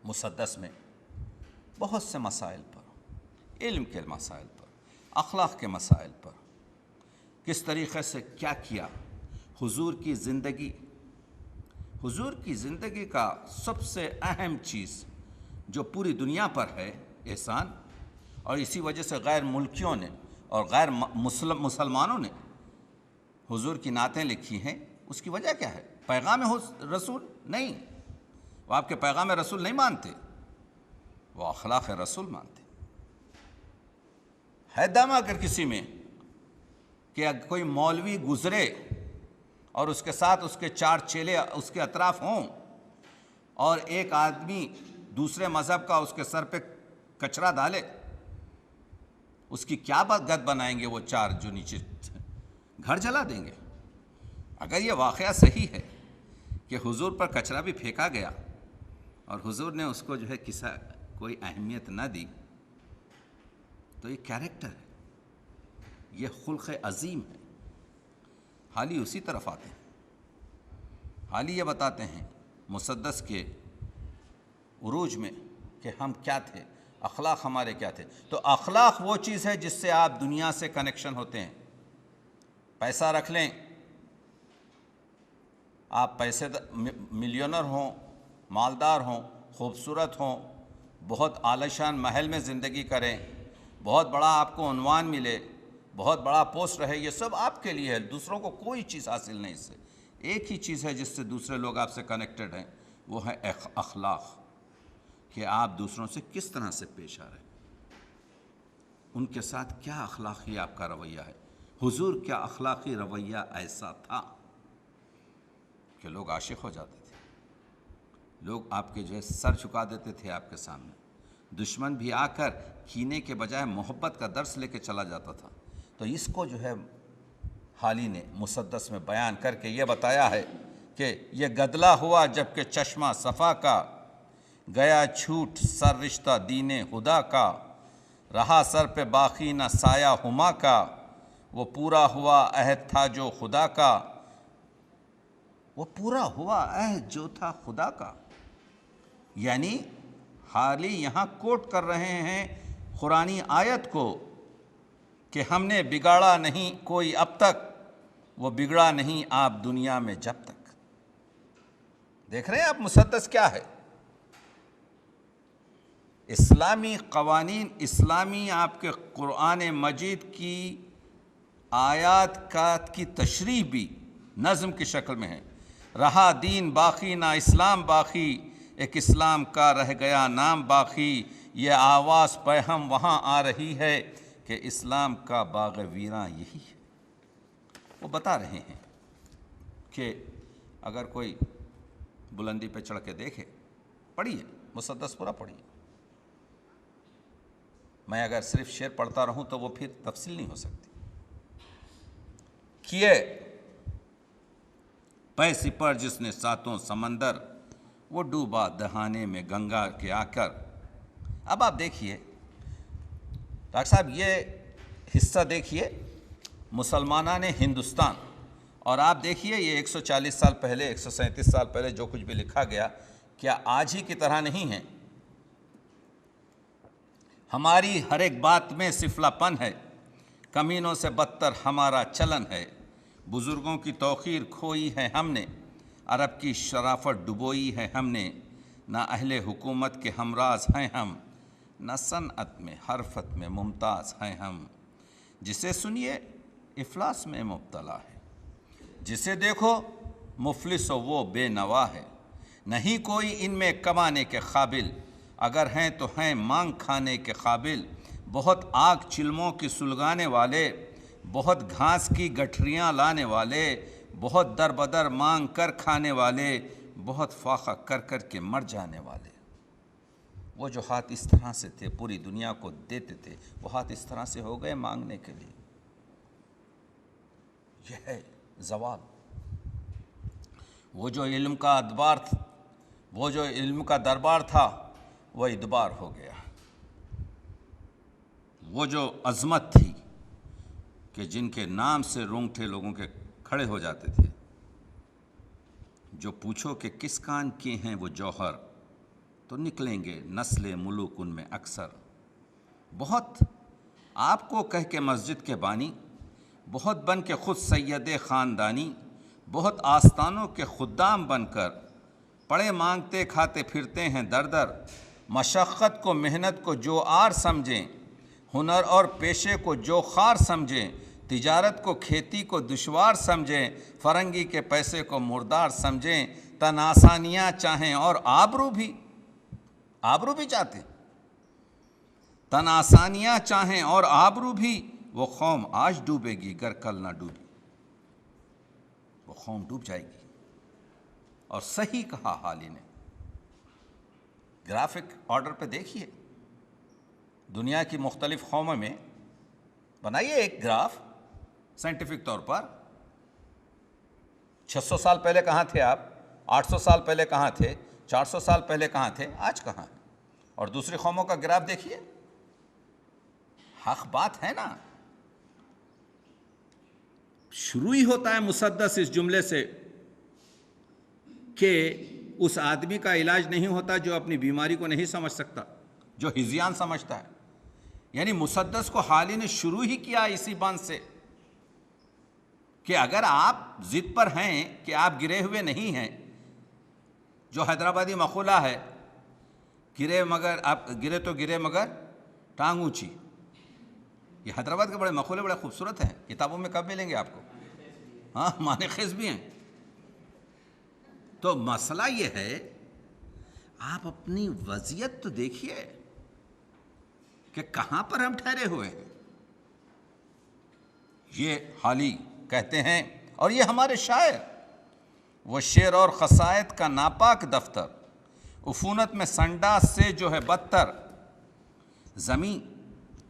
A: مسدس میں بہت سے مسائل پر، علم کے مسائل پر، اخلاق کے مسائل پر کس طریقے سے کیا کیا، حضور کی زندگی کا سب سے اہم چیز جو پوری دنیا پر ہے احسان، اور اسی وجہ سے غیر ملکیوں نے اور غیر مسلمانوں نے حضور کی نعتیں لکھی ہیں، اس کی وجہ کیا ہے؟ پیغام رسول نہیں، وہ آپ کے پیغام رسول نہیں مانتے، وہ اخلاق رسول مانتے۔ ہے دم اگر کسی میں کہ کوئی مولوی گزرے اور اس کے ساتھ اس کے 4 چیلے اس کے اطراف ہوں، اور ایک آدمی دوسرے مذہب کا اس کے سر پہ کچرا ڈالے، اس کی کیا گد بنائیں گے وہ 4 جو نیچے، گھر جلا دیں گے۔ اگر یہ واقعہ صحیح ہے کہ حضور پر کچرا بھی پھینکا گیا اور حضور نے اس کو جو ہے کوئی اہمیت نہ دی، تو یہ کیریکٹر ہے، یہ خلق عظیم ہے۔ حالی اسی طرف آتے ہیں، حالی یہ بتاتے ہیں مسدس کے عروج میں کہ ہم کیا تھے، اخلاق ہمارے کیا تھے۔ تو اخلاق وہ چیز ہے جس سے آپ دنیا سے کنیکشن ہوتے ہیں۔ پیسہ رکھ لیں، آپ پیسے ملینر ہوں، مالدار ہوں، خوبصورت ہوں، بہت عالیشان محل میں زندگی کریں، بہت بڑا آپ کو عنوان ملے، بہت بڑا پوسٹ رہے، یہ سب آپ کے لیے ہے، دوسروں کو کوئی چیز حاصل نہیں اس سے۔ ایک ہی چیز ہے جس سے دوسرے لوگ آپ سے کنیکٹڈ ہیں، وہ ہے اخلاق، کہ آپ دوسروں سے کس طرح سے پیش آ رہے ہیں، ان کے ساتھ کیا اخلاقی آپ کا رویہ ہے۔ حضور کیا اخلاقی رویہ ایسا تھا کہ لوگ عاشق ہو جاتے تھے، لوگ آپ کے جو ہے سر جھکا دیتے تھے آپ کے سامنے، دشمن بھی آ کر کینے کے بجائے محبت کا درس لے کے چلا جاتا تھا۔ تو اس کو جو ہے حالی نے مسدس میں بیان کر کے یہ بتایا ہے کہ یہ گدلا ہوا جب کہ چشمہ صفا کا، گیا چھوٹ سر رشتہ دین خدا کا، رہا سر پہ باقی نہ سایہ ہما کا، وہ پورا ہوا عہد تھا جو خدا کا، وہ پورا ہوا عہد جو تھا خدا کا۔ یعنی حالی یہاں کوٹ کر رہے ہیں قرآنی آیت کو کہ ہم نے بگاڑا نہیں کوئی اب تک، وہ بگڑا نہیں آپ دنیا میں جب تک۔ دیکھ رہے ہیں آپ مسدس کیا ہے؟ اسلامی قوانین، اسلامی آپ کے قرآن مجید کی آیات کی تشریح بھی نظم کی شکل میں ہے۔ رہا دین باقی نہ اسلام باقی، ایک اسلام کا رہ گیا نام باقی، یہ آواز پیہم وہاں آ رہی ہے کہ اسلام کا باغ ویراں یہی ہے۔ وہ بتا رہے ہیں کہ اگر کوئی بلندی پہ چڑھ کے دیکھے، پڑھیے مسدس پورا پڑھیے، میں اگر صرف شعر پڑھتا رہوں تو وہ پھر تفصیل نہیں ہو سکتی۔ کیے پے سپر جس نے ساتوں سمندر، وہ ڈوبا دہانے میں گنگا کے آ کر۔ اب آپ دیکھیے ڈاکٹر صاحب، یہ حصہ دیکھیے مسلمانان ہندوستان، اور آپ دیکھیے یہ 140 سال پہلے، 137 سال پہلے جو کچھ بھی لکھا گیا، کیا آج ہی کی طرح نہیں ہے؟ ہماری ہر ایک بات میں سفلا پن ہے، کمینوں سے بدتر ہمارا چلن ہے، بزرگوں کی توقیر کھوئی ہے ہم نے، عرب کی شرافت ڈبوئی ہے ہم نے، نہ اہل حکومت کے ہمراز ہیں ہم، نہ صنعت میں حرفت میں ممتاز ہیں ہم، جسے سنیے افلاس میں مبتلا ہے، جسے دیکھو مفلس و وہ بے نوا ہے، نہیں کوئی ان میں کمانے کے قابل، اگر ہیں تو ہیں مانگ کھانے کے قابل، بہت آگ چلموں کی سلگانے والے، بہت گھاس کی گٹھریاں لانے والے، بہت در بدر مانگ کر کھانے والے، بہت فاقہ کر کر کے مر جانے والے۔ وہ جو ہاتھ اس طرح سے تھے پوری دنیا کو دیتے تھے، وہ ہاتھ اس طرح سے ہو گئے مانگنے کے لیے۔ یہ ہے زوال۔ وہ جو علم کا ادبار تھا، وہ جو علم کا دربار تھا، وہ ادبار ہو گیا۔ وہ جو عظمت تھی کہ جن کے نام سے رونگٹے لوگوں کے کھڑے ہو جاتے تھے، جو پوچھو کہ کس کان کے ہیں وہ جوہر، تو نکلیں گے نسل ملوک ان میں اکثر۔ بہت آپ کو کہہ کے مسجد کے بانی، بہت بن کے خود سید خاندانی، بہت آستانوں کے خدام بن کر، پڑے مانگتے کھاتے پھرتے ہیں در در، مشقت کو محنت کو جو آر سمجھیں، ہنر اور پیشے کو جو خار سمجھیں، تجارت کو کھیتی کو دشوار سمجھیں، فرنگی کے پیسے کو مردار سمجھیں، تن آسانیاں چاہیں اور آبرو بھی چاہتے، تن آسانیاں چاہیں اور آبرو بھی، وہ قوم آج ڈوبے گی گر کل نہ ڈوبی۔ وہ قوم ڈوب جائے گی۔ اور صحیح کہا حالی نے۔ گرافک آرڈر پہ دیکھیے، دنیا کی مختلف قوموں میں بنائیے ایک گراف سائنٹیفک طور پر۔ 600 سال پہلے کہاں تھے آپ؟ 800 سال پہلے کہاں تھے؟ 400 سال پہلے کہاں تھے؟ آج کہاں ہیں؟ اور دوسری قوموں کا گراف دیکھیے۔ حق بات ہے نا۔ شروع ہی ہوتا ہے مسدس اس جملے سے کہ اس آدمی کا علاج نہیں ہوتا جو اپنی بیماری کو نہیں سمجھ سکتا، جو ہذیان سمجھتا ہے۔ یعنی مسدس کو حالی نے شروع ہی کیا اسی بات سے کہ اگر آپ ضد پر ہیں کہ آپ گرے ہوئے نہیں ہیں، جو حیدرآبادی مقولہ ہے، گرے تو گرے مگر ٹانگ اونچی۔ یہ حیدرآباد کے بڑے مقولے بڑے خوبصورت ہیں، کتابوں میں کب ملیں گے آپ کو؟ ہاں، معنی خیز بھی ہیں۔ تو مسئلہ یہ ہے، آپ اپنی وضعیت تو دیکھیے کہ کہاں پر ہم ٹھہرے ہوئے ہیں۔ یہ حالی کہتے ہیں، اور یہ ہمارے شاعر، وہ شعر اور قصائد کا ناپاک دفتر، عفونت میں سنڈاس سے جو ہے بدتر، زمین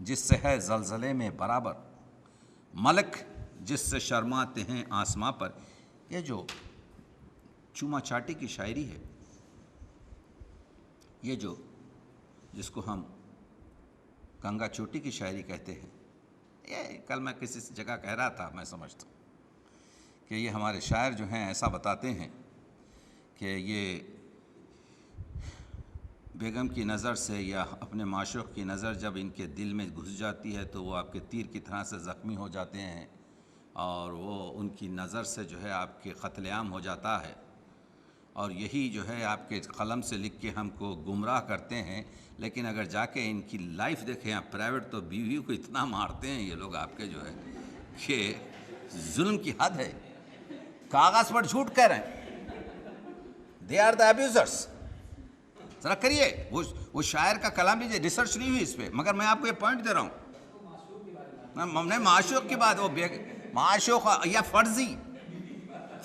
A: جس سے ہے زلزلے میں برابر، ملک جس سے شرماتے ہیں آسماں پر۔ یہ جو چوما چاٹی کی شاعری ہے، یہ جو جس کو ہم گنگا چوٹی کی شاعری کہتے ہیں، یہ کل میں کسی جگہ کہہ رہا تھا، میں سمجھتا ہوں کہ یہ ہمارے شاعر جو ہیں ایسا بتاتے ہیں کہ یہ بیگم کی نظر سے یا اپنے معشوق کی نظر جب ان کے دل میں گھس جاتی ہے تو وہ آپ کے تیر کی طرح سے زخمی ہو جاتے ہیں، اور وہ ان کی نظر سے جو ہے آپ کے قتل عام ہو جاتا ہے، اور یہی جو ہے آپ کے قلم سے لکھ کے ہم کو گمراہ کرتے ہیں۔ لیکن اگر جا کے ان کی لائف دیکھیں آپ پرائیویٹ، تو بیوی کو اتنا مارتے ہیں یہ لوگ آپ کے جو ہے کہ ظلم کی حد ہے۔ کاغذ پر جھوٹ کہہ رہے ہیں، دے آر دا ابیوزرس۔ ذرا کریے، وہ شاعر کا کلام بھی ریسرچ نہیں ہوئی اس پہ، مگر میں آپ کو یہ پوائنٹ دے رہا ہوں۔ ہم نے معشوق کی بات، وہ معشوق یا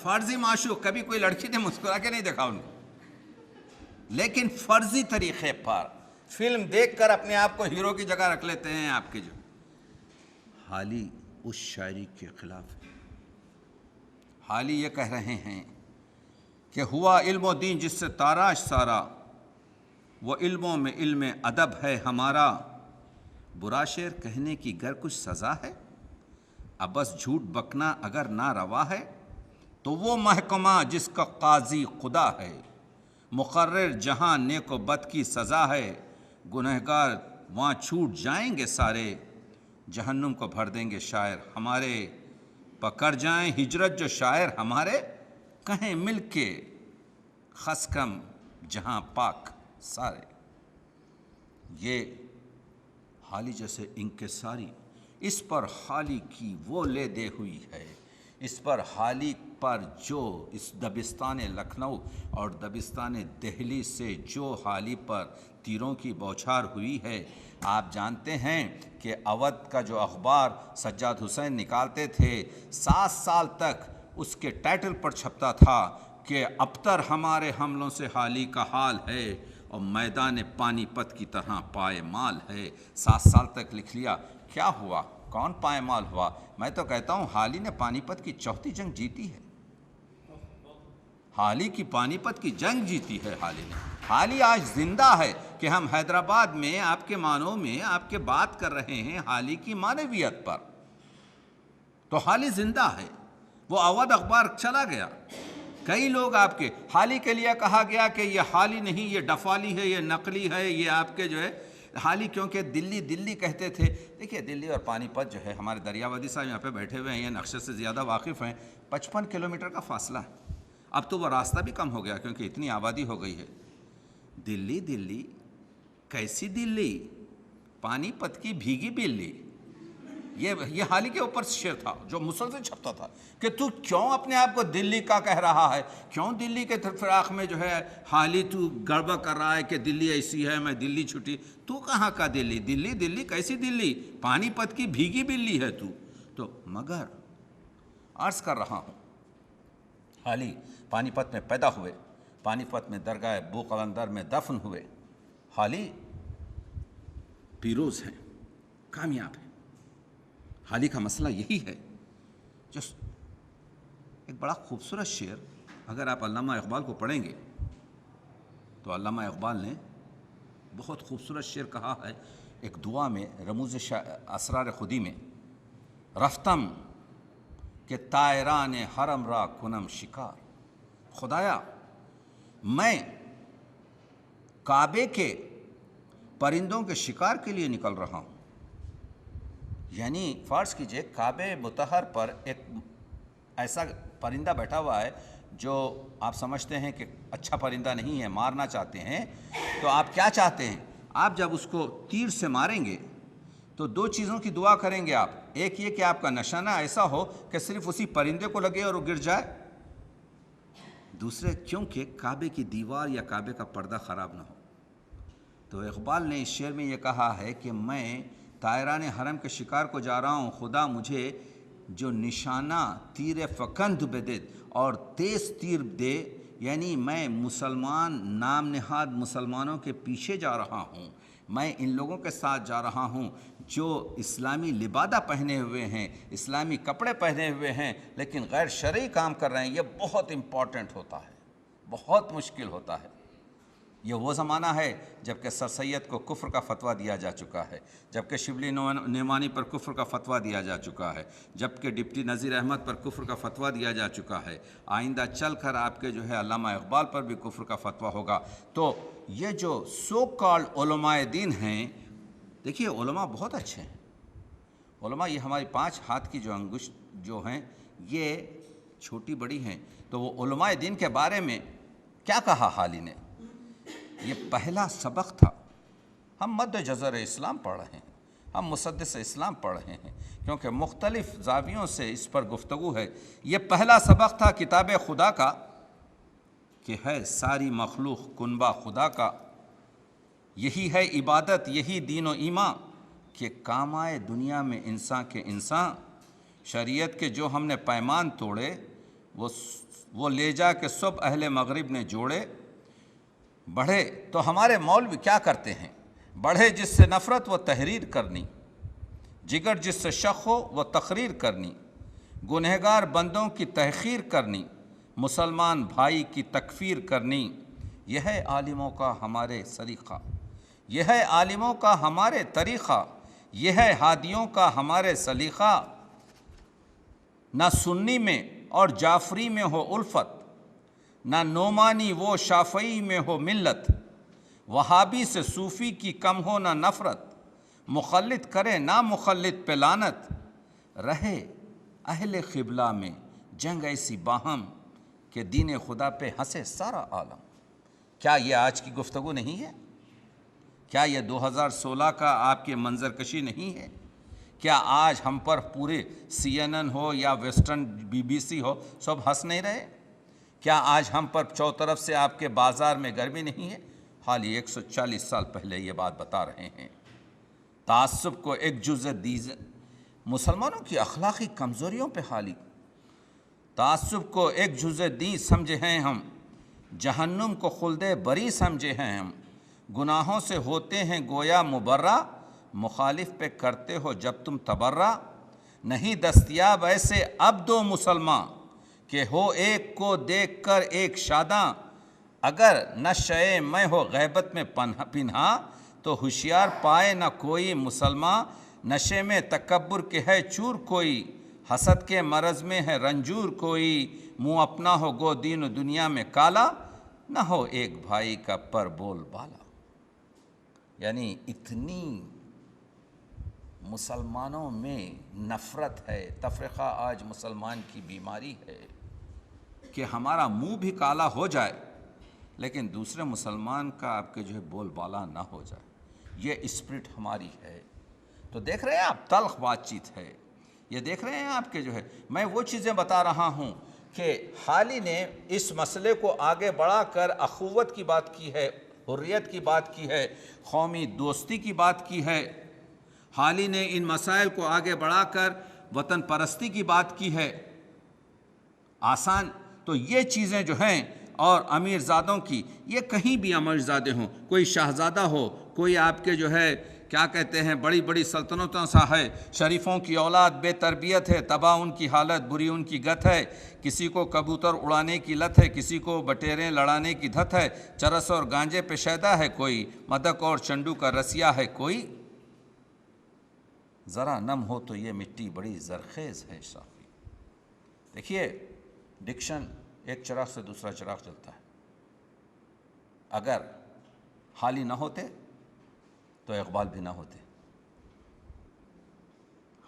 A: فرضی معشوق، کبھی کوئی لڑکی نے مسکرا کے نہیں دیکھا ان کو، لیکن فرضی طریقے پر فلم دیکھ کر اپنے آپ کو ہیرو کی جگہ رکھ لیتے ہیں آپ کے۔ جو حالی اس شاعری کے خلاف ہے۔ حالی یہ کہہ رہے ہیں کہ ہوا علم و دین جس سے تاراش سارا، وہ علموں میں علم ادب ہے ہمارا، برا شعر کہنے کی گر کچھ سزا ہے، اب بس جھوٹ بکنا اگر نہ روا ہے، تو وہ محکمہ جس کا قاضی خدا ہے، مقرر جہاں نیک و بد کی سزا ہے، گنہگار وہاں چھوٹ جائیں گے سارے، جہنم کو بھر دیں گے شاعر ہمارے، پکڑ جائیں ہجرت جو شاعر ہمارے، کہیں مل کے خس کم جہاں پاک سارے۔ یہ حالی جیسے انکساری، اس پر حالی کی وہ لے دے ہوئی ہے، اس پر حالی پر جو اس دبستان لکھنؤ اور دبستان دہلی سے جو حالی پر تیروں کی بوچھار ہوئی ہے، آپ جانتے ہیں کہ اودھ کا جو اخبار سجاد حسین نکالتے تھے 7 سال تک اس کے ٹائٹل پر چھپتا تھا کہ ابتر ہمارے حملوں سے حالی کا حال ہے اور میدان پانی پت کی طرح پائمال ہے۔ 7 سال تک لکھ لیا، کیا ہوا؟ کون پائمال ہوا؟ میں تو کہتا ہوں حالی نے پانی پت کی 4تھی جنگ جیتی ہے، حالی کی پانی پت کی جنگ جیتی ہے حالی نے۔ حالی آج زندہ ہے کہ ہم حیدرآباد میں آپ کے معنوں میں آپ کے بات کر رہے ہیں حالی کی معنویت پر، تو حالی زندہ ہے۔ وہ اودھ اخبار چلا گیا، کئی لوگ آپ کے حالی کے لیے کہا گیا کہ یہ حالی نہیں، یہ ڈفالی ہے، یہ نقلی ہے، یہ آپ کے جو ہے حالی، کیونکہ دلی کہتے تھے۔ دیکھیے دلی اور پانی پت جو ہے، ہمارے دریاودی صاحب یہاں پہ بیٹھے ہوئے ہیں، یہ نقشے سے زیادہ واقف ہیں، 55 کلومیٹر کا فاصلہ ہے۔ اب تو وہ راستہ بھی کم ہو گیا کیونکہ اتنی آبادی ہو گئی ہے۔ دلی کیسی دلی؟ پانی پت کی بھیگی بلی۔ یہ حالی کے اوپر شعر تھا جو مسلسل چھپتا تھا کہ تو کیوں اپنے آپ کو دلی کا کہہ رہا ہے، کیوں دلی کے فراق میں جو ہے حالی تو گڑبڑ کر رہا ہے کہ دلی ایسی ہے، میں دلی چھٹی۔ تو کہاں کا دلی؟ دلی کیسی دلی؟ پانی پت کی بھیگی بلی ہے تو مگر عرض کر رہا ہوں، حالی پانی پت میں پیدا ہوئے، پانی پت میں درگاہ بو قلندر میں دفن ہوئے، حالی پیروز ہیں، کامیاب ہیں۔ حالی کا مسئلہ یہی ہے۔ جو ایک بڑا خوبصورت شعر، اگر آپ علامہ اقبال کو پڑھیں گے تو علامہ اقبال نے بہت خوبصورت شعر کہا ہے ایک دعا میں، رموز اسرار خودی میں، رفتم کہ طائران حرم را کنم شکار، خدایا میں کعبے کے پرندوں کے شکار کے لیے نکل رہا ہوں۔ یعنی فرض کیجئے کعبے مطہر پر ایک ایسا پرندہ بیٹھا ہوا ہے جو آپ سمجھتے ہیں کہ اچھا پرندہ نہیں ہے، مارنا چاہتے ہیں، تو آپ کیا چاہتے ہیں؟ آپ جب اس کو تیر سے ماریں گے تو 2 چیزوں کی دعا کریں گے آپ، ایک یہ کہ آپ کا نشانہ ایسا ہو کہ صرف اسی پرندے کو لگے اور وہ گر جائے، دوسرے کیونکہ کعبے کی دیوار یا کعبے کا پردہ خراب نہ ہو۔ تو اقبال نے اس شعر میں یہ کہا ہے کہ میں طائران حرم کے شکار کو جا رہا ہوں، خدا مجھے جو نشانہ تیر فکند بدے اور تیز تیر دے، یعنی میں مسلمان نام نہاد مسلمانوں کے پیچھے جا رہا ہوں، میں ان لوگوں کے ساتھ جا رہا ہوں جو اسلامی لبادہ پہنے ہوئے ہیں، اسلامی کپڑے پہنے ہوئے ہیں، لیکن غیر شرعی کام کر رہے ہیں۔ یہ بہت امپورٹنٹ ہوتا ہے، بہت مشکل ہوتا ہے۔ یہ وہ زمانہ ہے جب کہ سر سید کو کفر کا فتویٰ دیا جا چکا ہے، جب کہ شبلی نعمانی پر کفر کا فتویٰ دیا جا چکا ہے، جب کہ ڈپٹی نذیر احمد پر کفر کا فتویٰ دیا جا چکا ہے، آئندہ چل کر آپ کے جو ہے علامہ اقبال پر بھی کفر کا فتویٰ ہوگا۔ تو یہ جو سو کالڈ علماء دین ہیں، دیکھیے علماء بہت اچھے ہیں، علماء یہ ہماری 5 ہاتھ کی جو انگشت جو ہیں یہ چھوٹی بڑی ہیں، تو وہ علماء دین کے بارے میں کیا کہا حالی نے؟ یہ پہلا سبق تھا۔ ہم مد جزر اسلام پڑھ رہے ہیں، ہم مسدس اسلام پڑھ رہے ہیں، کیونکہ مختلف زاویوں سے اس پر گفتگو ہے۔ یہ پہلا سبق تھا کتاب خدا کا کہ ہے ساری مخلوق کنبہ خدا کا، یہی ہے عبادت، یہی دین و ایمان، کہ کام آئے دنیا میں انسان کے انسان۔ شریعت کے جو ہم نے پیمان توڑے وہ لے جا کے سب اہل مغرب نے جوڑے۔ بڑھے تو ہمارے مولوی کیا کرتے ہیں؟ بڑھے جس سے نفرت وہ تحریر کرنی، جگر جس سے شک ہو وہ تقریر کرنی، گنہگار بندوں کی تحقیر کرنی، مسلمان بھائی کی تکفیر کرنی۔ یہ ہے عالموں کا ہمارے سلیقہ، یہ ہے عالموں کا ہمارے طریقہ، یہ ہے ہادیوں کا ہمارے سلیقہ۔ نہ سنی میں اور جعفری میں ہو الفت، نہ نعمانی و شافعی میں ہو ملت، وہابی سے صوفی کی کم ہو نہ نفرت، مخلد کرے نہ مخلد پہ لعنت، رہے اہل قبلہ میں جنگ ایسی باہم کہ دین خدا پہ ہنسے سارا عالم۔ کیا یہ آج کی گفتگو نہیں ہے؟ کیا یہ 2016 کا آپ کے منظر کشی نہیں ہے؟ کیا آج ہم پر پورے CNN ہو یا ویسٹرن BBC ہو سب ہنس نہیں رہے؟ کیا آج ہم پر چوطرف سے آپ کے بازار میں گرمی نہیں ہے؟ حالی 140 سال پہلے یہ بات بتا رہے ہیں۔ تعصب کو ایک جزء دیجیے، مسلمانوں کی اخلاقی کمزوریوں پہ حالی تعصب کو ایک جزء دی سمجھے ہیں ہم، جہنم کو خلد بری سمجھے ہیں ہم، گناہوں سے ہوتے ہیں گویا مبرہ، مخالف پہ کرتے ہو جب تم تبرہ، نہیں دستیاب ایسے اب دو مسلمان کہ ہو ایک کو دیکھ کر ایک شاداں، اگر نشے میں ہو غیبت میں پنہا تو ہوشیار پائے نہ کوئی مسلمان، نشے میں تکبر کے ہے چور کوئی، حسد کے مرض میں ہے رنجور کوئی، منہ اپنا ہو گو دین و دنیا میں کالا، نہ ہو ایک بھائی کا پر بول بالا۔ یعنی اتنی مسلمانوں میں نفرت ہے، تفرقہ آج مسلمان کی بیماری ہے کہ ہمارا منہ بھی کالا ہو جائے لیکن دوسرے مسلمان کا آپ کے جو ہے بول بالا نہ ہو جائے، یہ اسپرٹ ہماری ہے۔ تو دیکھ رہے ہیں آپ تلخ بات چیت ہے، یہ دیکھ رہے ہیں آپ کے جو ہے، میں وہ چیزیں بتا رہا ہوں کہ حالی نے اس مسئلے کو آگے بڑھا کر اخوت کی بات کی ہے، حریت کی بات کی ہے، قومی دوستی کی بات کی ہے، حالی نے ان مسائل کو آگے بڑھا کر وطن پرستی کی بات کی ہے۔ آسان تو یہ چیزیں جو ہیں، اور امیر زادوں کی، یہ کہیں بھی امیر زادے ہوں، کوئی شاہزادہ ہو، کوئی آپ کے جو ہے کیا کہتے ہیں بڑی بڑی سلطنتوں سا ہے، شریفوں کی اولاد بے تربیت ہے، تباہ ان کی حالت، بری ان کی گت ہے، کسی کو کبوتر اڑانے کی لت ہے، کسی کو بٹیریں لڑانے کی دھت ہے، چرس اور گانجے پہ شیدا ہے کوئی، مدک اور چنڈو کا رسیا ہے کوئی، ذرا نم ہو تو یہ مٹی بڑی زرخیز ہے صافی۔ دیکھیے ڈکشن ایک چراغ سے دوسرا چراغ چلتا ہے، اگر حالی نہ ہوتے تو اقبال بھی نہ ہوتے۔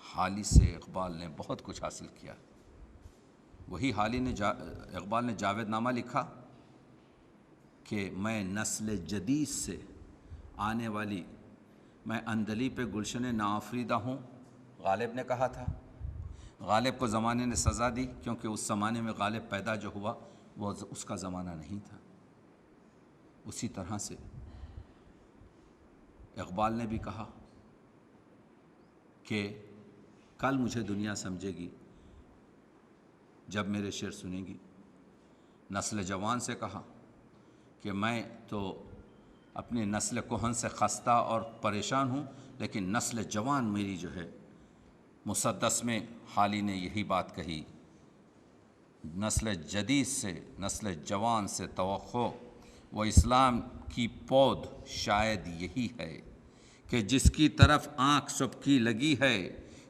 A: حالی سے اقبال نے بہت کچھ حاصل کیا، وہی حالی نے اقبال نے جاوید نامہ لکھا کہ میں نسل جدید سے آنے والی، میں اندلی پہ گلشن ناآفریدہ ہوں، غالب نے کہا تھا۔ غالب کو زمانے نے سزا دی کیونکہ اس زمانے میں غالب پیدا جو ہوا وہ اس کا زمانہ نہیں تھا۔ اسی طرح سے اقبال نے بھی کہا کہ کل مجھے دنیا سمجھے گی جب میرے شعر سنے گی۔ نسل جوان سے کہا کہ میں تو اپنی نسل کہن سے خستہ اور پریشان ہوں، لیکن نسل جوان میری جو ہے، مسدس میں حالی نے یہی بات کہی، نسل جدید سے، نسل جوان سے توقع وہ اسلام کی پود شاید یہی ہے کہ جس کی طرف آنکھ سب کی لگی ہے،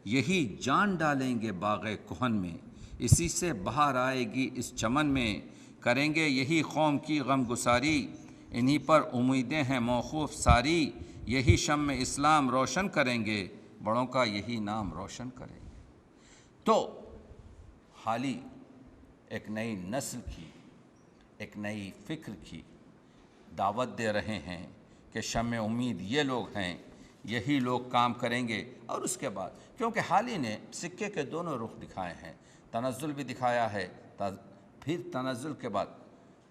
A: یہی جان ڈالیں گے باغ کہن میں، اسی سے بہار آئے گی اس چمن میں، کریں گے یہی قوم کی غم گساری، انہی پر امیدیں ہیں موقوف ساری، یہی شمع اسلام روشن کریں گے، بڑوں کا یہی نام روشن کریں گے۔ تو حالی ایک نئی نسل کی، ایک نئی فکر کی دعوت دے رہے ہیں کہ شمع امید یہ لوگ ہیں، یہی لوگ کام کریں گے۔ اور اس کے بعد کیونکہ حالی نے سکے کے دونوں رخ دکھائے ہیں، تنزل بھی دکھایا ہے، پھر تنزل کے بعد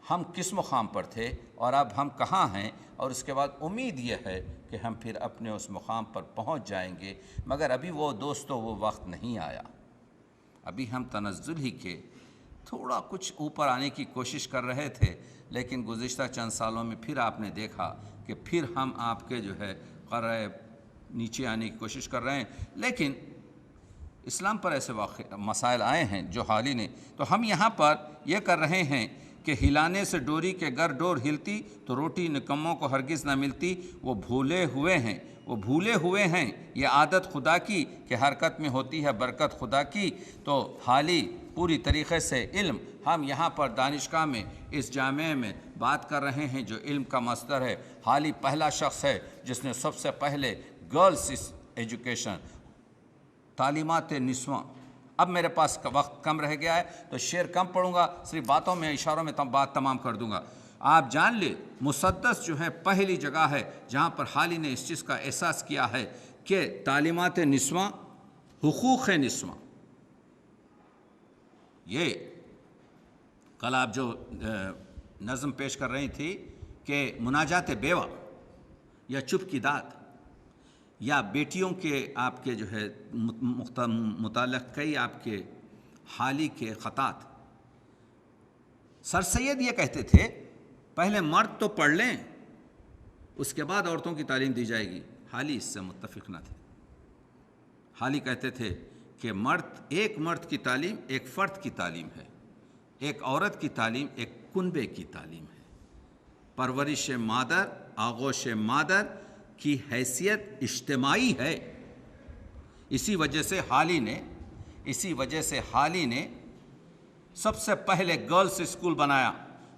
A: ہم کس مقام پر تھے اور اب ہم کہاں ہیں، اور اس کے بعد امید یہ ہے کہ ہم پھر اپنے اس مقام پر پہنچ جائیں گے، مگر ابھی وہ دوستو وہ وقت نہیں آیا۔ ابھی ہم تنزل ہی کے تھوڑا کچھ اوپر آنے کی کوشش کر رہے تھے، لیکن گزشتہ چند سالوں میں پھر آپ نے دیکھا کہ پھر ہم آپ کے جو ہے قرۂ نیچے آنے کی کوشش کر رہے ہیں۔ لیکن اسلام پر ایسے مسائل آئے ہیں جو حالی نے، تو ہم یہاں پر یہ کر رہے ہیں کہ ہلانے سے ڈوری کے گر ڈور ہلتی تو روٹی نکموں کو ہرگز نہ ملتی، وہ بھولے ہوئے ہیں یہ عادت خدا کی کہ حرکت میں ہوتی ہے برکت خدا کی۔ تو حالی پوری طریقے سے علم، ہم یہاں پر دانشگاہ میں اس جامعہ میں بات کر رہے ہیں جو علم کا مصدر ہے۔ حالی پہلا شخص ہے جس نے سب سے پہلے گرلز ایجوکیشن، تعلیمات نسواں، اب میرے پاس وقت کم رہ گیا ہے تو شعر کم پڑھوں گا، صرف باتوں میں اشاروں میں بات تمام کر دوں گا۔ آپ جان لیں مسدس جو ہے پہلی جگہ ہے جہاں پر حالی نے اس چیز کا احساس کیا ہے کہ تعلیمات نسواں حقوق نسواں، یہ کل آپ جو نظم پیش کر رہی تھی کہ مناجات بیوہ یا چپ کی داد یا بیٹیوں کے آپ کے جو ہے متعلق کئی آپ کے حالی کے خطات، سر سید یہ کہتے تھے پہلے مرد تو پڑھ لیں اس کے بعد عورتوں کی تعلیم دی جائے گی۔ حالی اس سے متفق نہ تھے۔ حالی کہتے تھے کہ ایک مرد کی تعلیم ایک فرد کی تعلیم ہے، ایک عورت کی تعلیم ایک کنبے کی تعلیم ہے۔ پرورش مادر، آغوش مادر کی حیثیت اجتماعی ہے۔ اسی وجہ سے حالی نے سب سے پہلے گرلز اسکول بنایا،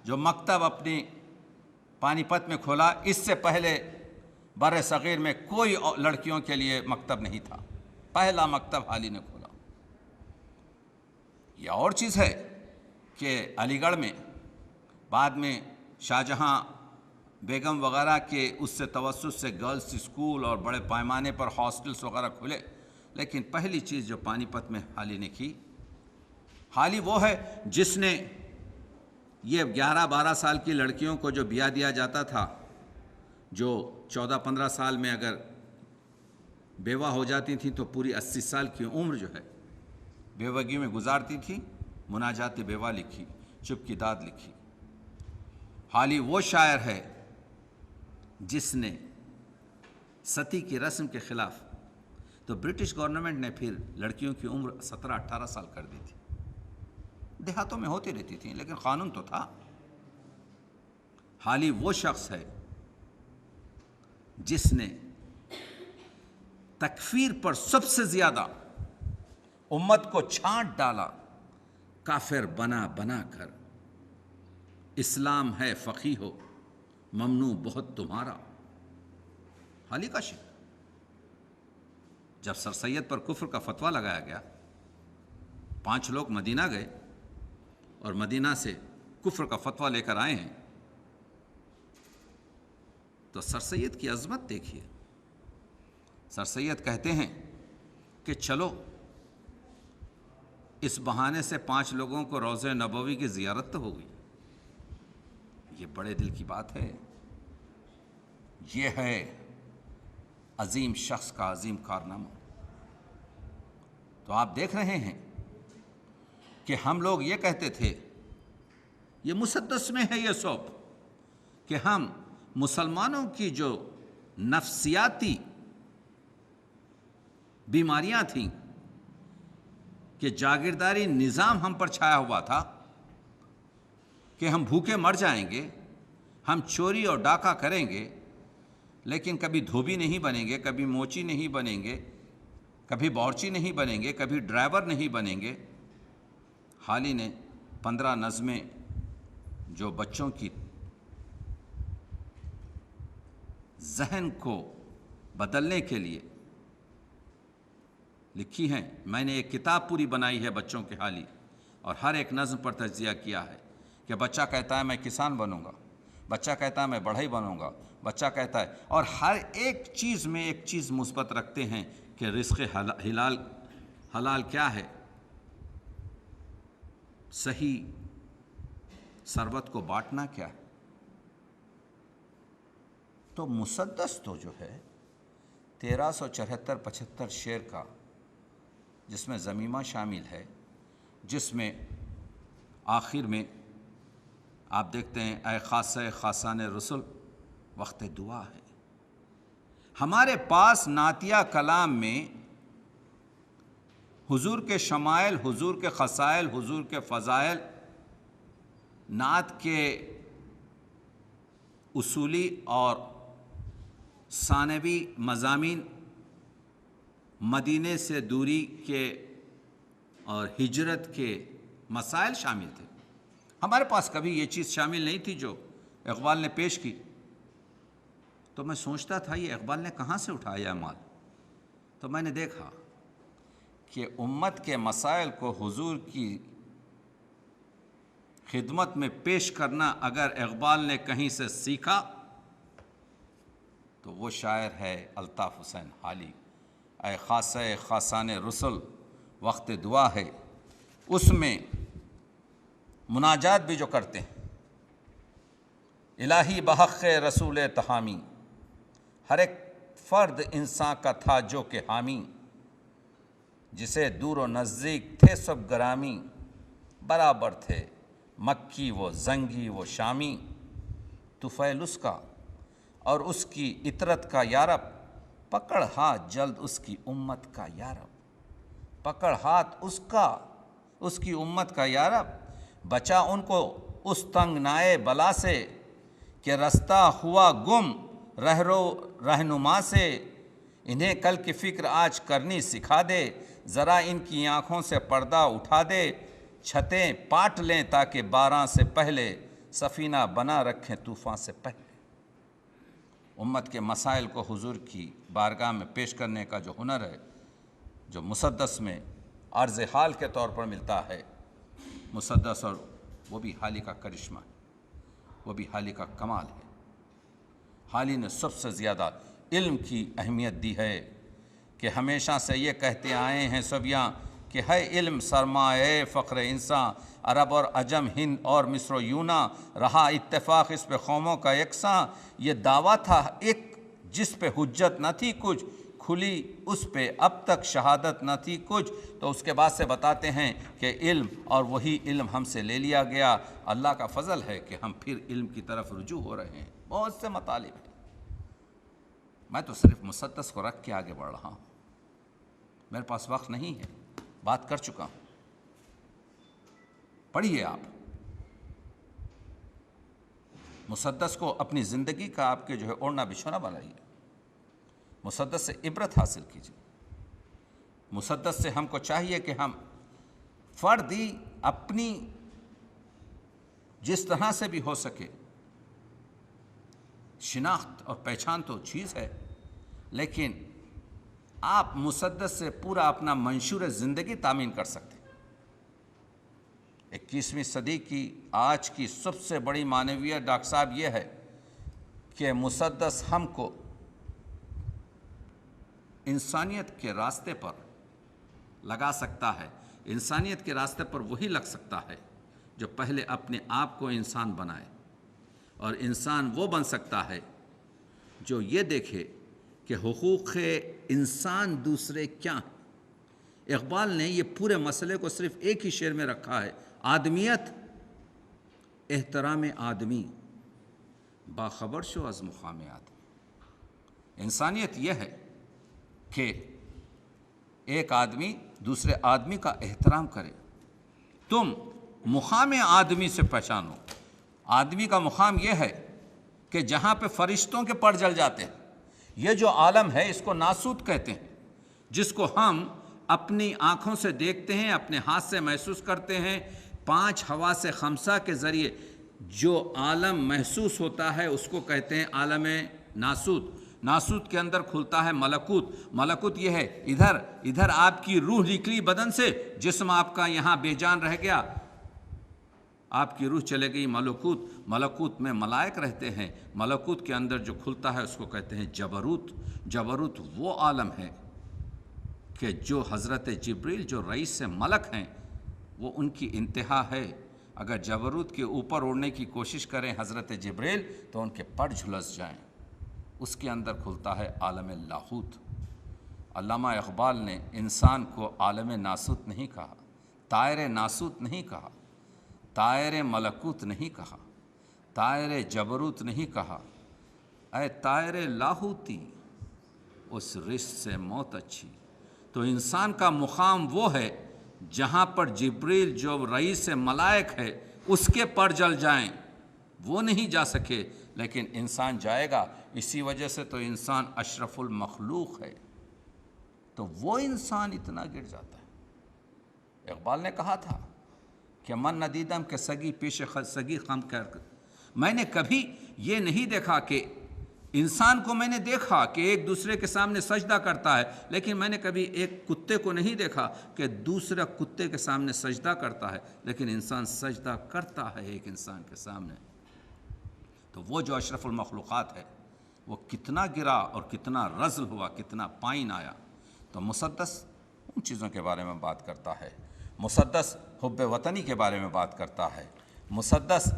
A: جو مکتب اپنی پانی پت میں کھولا۔ اس سے پہلے بر صغیر میں کوئی لڑکیوں کے لیے مکتب نہیں تھا، پہلا مکتب حالی نے کھولا۔ یہ اور چیز ہے کہ علی گڑھ میں بعد میں شاہجہاں بیگم وغیرہ کے اس سے توسط سے گرلز اسکول اور بڑے پیمانے پر ہاسٹلز وغیرہ کھلے، لیکن پہلی چیز جو پانی پت میں حالی نے کی، حالی وہ ہے جس نے یہ 11-12 سال کی لڑکیوں کو جو بیاہ دیا جاتا تھا، جو 14-15 سال میں اگر بیوہ ہو جاتی تھیں تو پوری 80 سال کی عمر جو ہے بیوگی میں گزارتی تھی، مناجات بیوہ لکھی، چپ کی داد لکھی۔ حالی وہ شاعر ہے جس نے ستی کی رسم کے خلاف، تو برٹش گورنمنٹ نے پھر لڑکیوں کی عمر 17-18 سال کر دی تھی، دیہاتوں میں ہوتی رہتی تھی لیکن قانون تو تھا۔ حالی وہ شخص ہے جس نے تکفیر پر سب سے زیادہ امت کو چھانٹ ڈالا، کافر بنا بنا کر۔ اسلام ہے فقیہ ہو ممنوع بہت تمہارا، حالی کا شعر۔ جب سر سید پر کفر کا فتویٰ لگایا گیا، 5 لوگ مدینہ گئے اور مدینہ سے کفر کا فتویٰ لے کر آئے ہیں، تو سر سید کی عظمت دیکھیے۔ سر سید کہتے ہیں کہ چلو اس بہانے سے 5 لوگوں کو روضہ نبوی کی زیارت تو ہو گئی۔ یہ بڑے دل کی بات ہے، یہ ہے عظیم شخص کا عظیم کارنامہ۔ تو آپ دیکھ رہے ہیں کہ ہم لوگ یہ کہتے تھے، یہ مسدس میں ہے یہ سوپ، کہ ہم مسلمانوں کی جو نفسیاتی بیماریاں تھیں، کہ جاگیرداری نظام ہم پر چھایا ہوا تھا، کہ ہم بھوکے مر جائیں گے، ہم چوری اور ڈاکہ کریں گے لیکن کبھی دھوبی نہیں بنیں گے، کبھی موچی نہیں بنیں گے، کبھی بورچی نہیں بنیں گے، کبھی ڈرائیور نہیں بنیں گے۔ حالی نے 15 نظمیں جو بچوں کی ذہن کو بدلنے کے لیے لکھی ہیں۔ میں نے ایک کتاب پوری بنائی ہے بچوں کے حالی، اور ہر ایک نظم پر تجزیہ کیا ہے کہ بچہ کہتا ہے میں کسان بنوں گا، بچہ کہتا ہے میں بڑھئی بنوں گا، بچہ کہتا ہے، اور ہر ایک چیز میں ایک چیز مثبت رکھتے ہیں کہ رزق حلال کیا ہے، صحیح ثروت کو بانٹنا کیا ہے۔ تو مسدس تو جو ہے 1374-75 شعر کا، جس میں ضمیمہ شامل ہے، جس میں آخر میں آپ دیکھتے ہیں اے خاصہ خاصان رسول وقت دعا ہے۔ ہمارے پاس نعتیہ کلام میں حضور کے شمائل، حضور کے خصائل، حضور کے فضائل، نعت کے اصولی اور ثانوی مضامین، مدینے سے دوری کے اور ہجرت کے مسائل شامل تھے۔ ہمارے پاس کبھی یہ چیز شامل نہیں تھی جو اقبال نے پیش کی۔ تو میں سوچتا تھا یہ اقبال نے کہاں سے اٹھایا مال؟ تو میں نے دیکھا کہ امت کے مسائل کو حضور کی خدمت میں پیش کرنا اگر اقبال نے کہیں سے سیکھا تو وہ شاعر ہے الطاف حسین حالی، اے خاصہ خاصان رسل وقت دعا ہے، اس میں مناجات بھی جو کرتے ہیں، الہی بحق رسول تہامی، ہر ایک فرد انسان کا تھا جو کہ حامی، جسے دور و نزدیک تھے سب گرامی، برابر تھے مکی وہ زنگی وہ شامی، طفیل اس کا اور اس کی اطرت کا یارب، پکڑ ہاتھ جلد اس کی امت کا یارب، پکڑ ہاتھ اس کی امت کا یارب، بچا ان کو اس تنگ نائے بلا سے، کہ رستہ ہوا گم رہنما سے، انہیں کل کی فکر آج کرنی سکھا دے، ذرا ان کی آنکھوں سے پردہ اٹھا دے، چھتیں پاٹ لیں تاکہ باران سے پہلے سفینہ بنا رکھیں طوفان سے پہلے۔ امت کے مسائل کو حضور کی بارگاہ میں پیش کرنے کا جو ہنر ہے، جو مسدس میں عرض حال کے طور پر ملتا ہے، مسدس، اور وہ بھی حالی کا کرشمہ ہے، وہ بھی حالی کا کمال ہے۔ حالی نے سب سے زیادہ علم کی اہمیت دی ہے، کہ ہمیشہ سے یہ کہتے آئے ہیں سبیاں کہ ہے علم سرمایہ فخر انسان، عرب اور عجم، ہند اور مصر و یونا، رہا اتفاق اس پہ قوموں کا یکساں، یہ دعویٰ تھا ایک جس پہ حجت نہ تھی کچھ، کھلی اس پہ اب تک شہادت نہ تھی کچھ۔ تو اس کے بعد سے بتاتے ہیں کہ علم، اور وہی علم ہم سے لے لیا گیا، اللہ کا فضل ہے کہ ہم پھر علم کی طرف رجوع ہو رہے ہیں۔ بہت سے مطالب ہیں، میں تو صرف مسدس کو رکھ کے آگے بڑھ رہا ہوں، میرے پاس وقت نہیں ہے، بات کر چکا ہوں۔ پڑھیے آپ مسدس کو اپنی زندگی کا آپ کے جو ہے اوڑھنا بچھونا بنائیے، مسدس سے عبرت حاصل کیجیے۔ مسدس سے ہم کو چاہیے کہ ہم فردی اپنی جس طرح سے بھی ہو سکے، شناخت اور پہچان تو چیز ہے، لیکن آپ مسدس سے پورا اپنا منشور زندگی تامین کر سکتے ہیں۔ 21ویں صدی کی آج کی سب سے بڑی معنویت ڈاکٹر صاحب یہ ہے کہ مسدس ہم کو انسانیت کے راستے پر لگا سکتا ہے۔ انسانیت کے راستے پر وہی لگ سکتا ہے جو پہلے اپنے آپ کو انسان بنائے، اور انسان وہ بن سکتا ہے جو یہ دیکھے کہ حقوق انسان دوسرے کیا ہیں۔ اقبال نے یہ پورے مسئلے کو صرف ایک ہی شعر میں رکھا ہے، آدمیت احترام آدمی، باخبر شو از مقام آدمی۔ انسانیت یہ ہے کہ ایک آدمی دوسرے آدمی کا احترام کرے۔ تم مقام آدمی سے پہچانو۔ آدمی کا مقام یہ ہے کہ جہاں پہ فرشتوں کے پر جل جاتے ہیں، یہ جو عالم ہے اس کو ناسوت کہتے ہیں، جس کو ہم اپنی آنکھوں سے دیکھتے ہیں، اپنے ہاتھ سے محسوس کرتے ہیں، 5 حواس خمسہ کے ذریعے جو عالم محسوس ہوتا ہے اس کو کہتے ہیں عالم ناسوت۔ ناسوت کے اندر کھلتا ہے ملکوت۔ ملکوت یہ ہے ادھر آپ کی روح نکلی بدن سے، جسم آپ کا یہاں بے جان رہ گیا، آپ کی روح چلے گئی ملکوت۔ ملکوت میں ملائک رہتے ہیں، ملکوت کے اندر جو کھلتا ہے اس کو کہتے ہیں جبروت۔ جبروت وہ عالم ہے کہ جو حضرت جبریل جو رئیس ملک ہیں، وہ ان کی انتہا ہے۔ اگر جبروت کے اوپر اڑنے کی کوشش کریں حضرت جبریل تو ان کے پر جھلس جائیں۔ اس کے اندر کھلتا ہے عالم لاہوت۔ علامہ اقبال نے انسان کو عالم ناسوت نہیں کہا، طائر ناسوت نہیں کہا، طائر ملکوت نہیں کہا، طائر جبروت نہیں کہا، اے طائر لاہوتی اس رشت سے موت اچھی۔ تو انسان کا مقام وہ ہے جہاں پر جبریل جو رئیس ملائک ہے اس کے پر جل جائیں، وہ نہیں جا سکے لیکن انسان جائے گا۔ اسی وجہ سے تو انسان اشرف المخلوق ہے، تو وہ انسان اتنا گر جاتا ہے۔ اقبال نے کہا تھا کہ من ندیدم کہ سگی پیش سگی خم کر، میں نے کبھی یہ نہیں دیکھا کہ انسان کو میں نے دیکھا کہ ایک دوسرے کے سامنے سجدہ کرتا ہے، لیکن میں نے کبھی ایک کتے کو نہیں دیکھا کہ دوسرا کتے کے سامنے سجدہ کرتا ہے، لیکن انسان سجدہ کرتا ہے ایک انسان کے سامنے۔ تو وہ جو اشرف المخلوقات ہے وہ کتنا گرا اور کتنا رزل ہوا، کتنا پائن آیا۔ تو مسدس ان چیزوں کے بارے میں بات کرتا ہے، مسدس حب وطنی کے بارے میں بات کرتا ہے، مسدس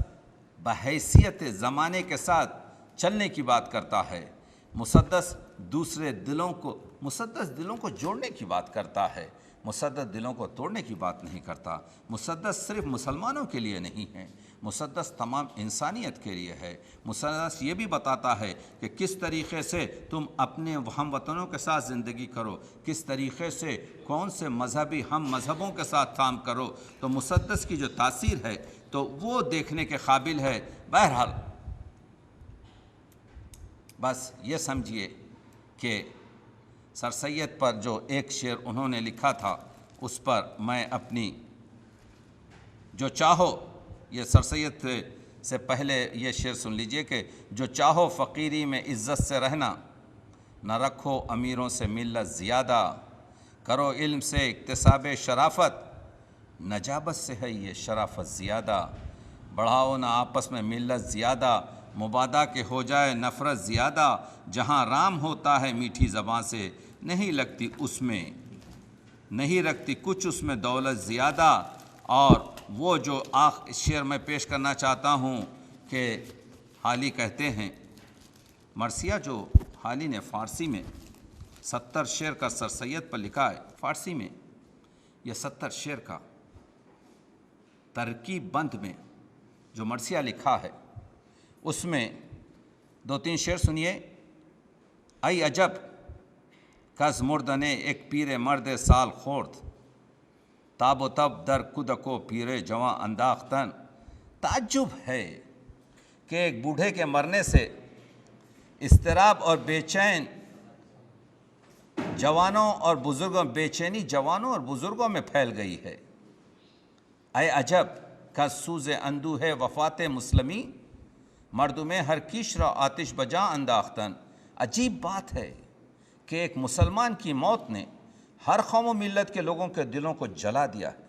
A: بحیثیت زمانے کے ساتھ چلنے کی بات کرتا ہے، مسدس مسدس دلوں کو جوڑنے کی بات کرتا ہے، مسدس دلوں کو توڑنے کی بات نہیں کرتا۔ مسدس صرف مسلمانوں کے لیے نہیں ہے، مسدس تمام انسانیت کے لیے ہے۔ مسدس یہ بھی بتاتا ہے کہ کس طریقے سے تم اپنے ہم وطنوں کے ساتھ زندگی کرو، کس طریقے سے کون سے مذہبی ہم مذہبوں کے ساتھ کام کرو۔ تو مسدس کی جو تاثیر ہے تو وہ دیکھنے کے قابل ہے۔ بہرحال بس یہ سمجھیے کہ سر سید پر جو ایک شعر انہوں نے لکھا تھا اس پر میں اپنی جو چاہو، یہ سر سید سے پہلے یہ شعر سن لیجئے کہ جو چاہو فقیری میں عزت سے رہنا، نہ رکھو امیروں سے ملت زیادہ، کرو علم سے اکتساب شرافت، نجابت سے ہے یہ شرافت زیادہ، بڑھاؤ نہ آپس میں ملت زیادہ، مبادا کہ ہو جائے نفرت زیادہ، جہاں رام ہوتا ہے میٹھی زباں سے، نہیں رکھتی کچھ اس میں دولت زیادہ۔ اور وہ جو شعر میں پیش کرنا چاہتا ہوں کہ حالی کہتے ہیں، مرثیہ جو حالی نے فارسی میں 70 شعر کا سر سید پر لکھا ہے، فارسی میں یہ 70 شعر کا ترکیب بند میں جو مرثیہ لکھا ہے اس میں 2-3 شعر سنیے۔ ای عجب کز مردنے ایک پیر مرد سال خورد، تاب و تب در کدکو پیر جواں انداختن۔ تعجب ہے کہ ایک بوڑھے کے مرنے سے اضطراب اور بےچینی جوانوں اور بزرگوں میں پھیل گئی ہے۔ اے عجب کز سوز اندوہ وفات مسلمی، مردمِ ہر کیش را آتش بجا انداختن۔ عجیب بات ہے کہ ایک مسلمان کی موت نے ہر قوم و ملت کے لوگوں کے دلوں کو جلا دیا ہے۔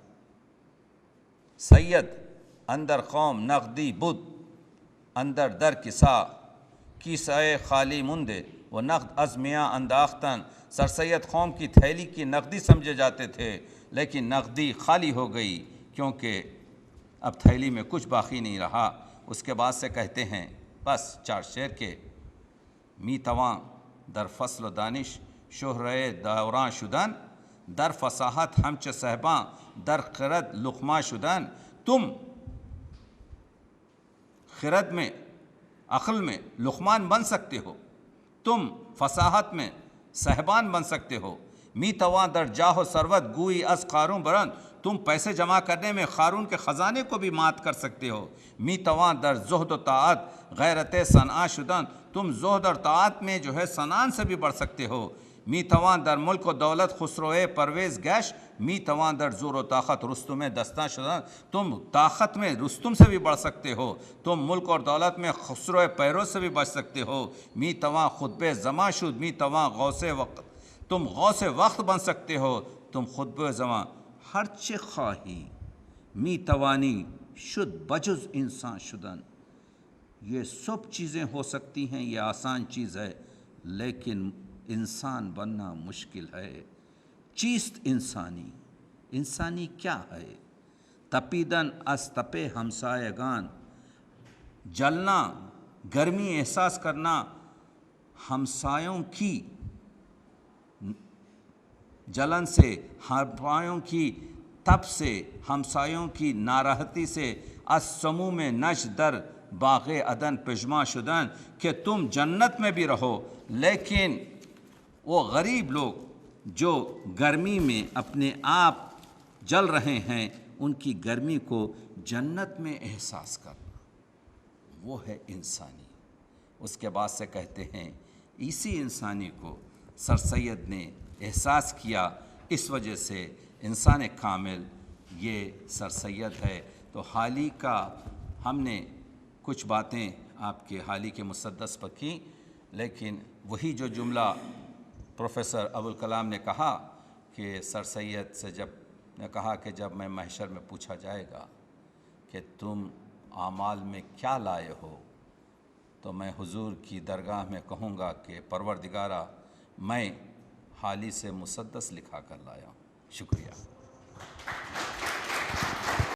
A: سید اندر قوم نقدی بدھ، اندر در کیسہ خالی مندے وہ نقد از میاں انداختن۔ سر سید قوم کی تھیلی کی نقدی سمجھے جاتے تھے، لیکن نقدی خالی ہو گئی کیونکہ اب تھیلی میں کچھ باقی نہیں رہا۔ اس کے بعد سے کہتے ہیں بس 4 شعر کے، می تواں در فصل و دانش شہرۂ دوران شدن، در فصاحت ہمچ صحباں در خرد لقمہ شدن۔ تم خرد میں، عقل میں لقمان بن سکتے ہو، تم فصاحت میں صحبان بن سکتے ہو۔ می تواں در جاہ و ثروت گوئی از قارون برند، تم پیسے جمع کرنے میں قارون کے خزانے کو بھی مات کر سکتے ہو۔ می تواں در زہد و طاعت غیرت صنعا شدن، تم زہد اور طاعت میں جو ہے صنعان سے بھی بڑھ سکتے ہو۔ می تواں در ملک و دولت خسروِ پرویز گشت، می تواں در زور و طاقت رستم دستاں شدن، تم طاقت میں رستم سے بھی بڑھ سکتے ہو، تم ملک اور دولت میں خسرو پیروز سے بھی بچ سکتے ہو۔ می تواں خطبِ زماں شد، می تواں تم غوث وقت بن سکتے ہو، تم خطبِ زماں ہر چه خواہی می توانی شد بجز انسان شدن۔ یہ سب چیزیں ہو سکتی ہیں، یہ آسان چیز ہے، لیکن انسان بننا مشکل ہے۔ چیست انسانی؟ انسانی کیا ہے؟ تپیدن از تپ ہمسایگان، جلنا، گرمی احساس کرنا ہمسایوں کی جلن سے، ہمسایوں کی تپ سے، ہمسایوں کی ناراحتی سے، از سموم نج در باغ عدن پژمان شدن، کہ تم جنت میں بھی رہو لیکن وہ غریب لوگ جو گرمی میں اپنے آپ جل رہے ہیں ان کی گرمی کو جنت میں احساس کرنا، وہ ہے انسانی۔ اس کے بعد سے کہتے ہیں اسی انسانی کو سر سید نے احساس کیا، اس وجہ سے انسان کامل یہ سر سید ہے۔ تو حالی کا ہم نے کچھ باتیں آپ کے حالی کے مسدس پر کی، لیکن وہی جو جملہ پروفیسر ابوالکلام نے کہا کہ سر سید سے جب نے کہا کہ جب میں محشر میں پوچھا جائے گا کہ تم اعمال میں کیا لائے ہو، تو میں حضور کی درگاہ میں کہوں گا کہ پروردگارہ، میں حالی سے مسدس لکھا کر لایا ہوں۔ شکریہ۔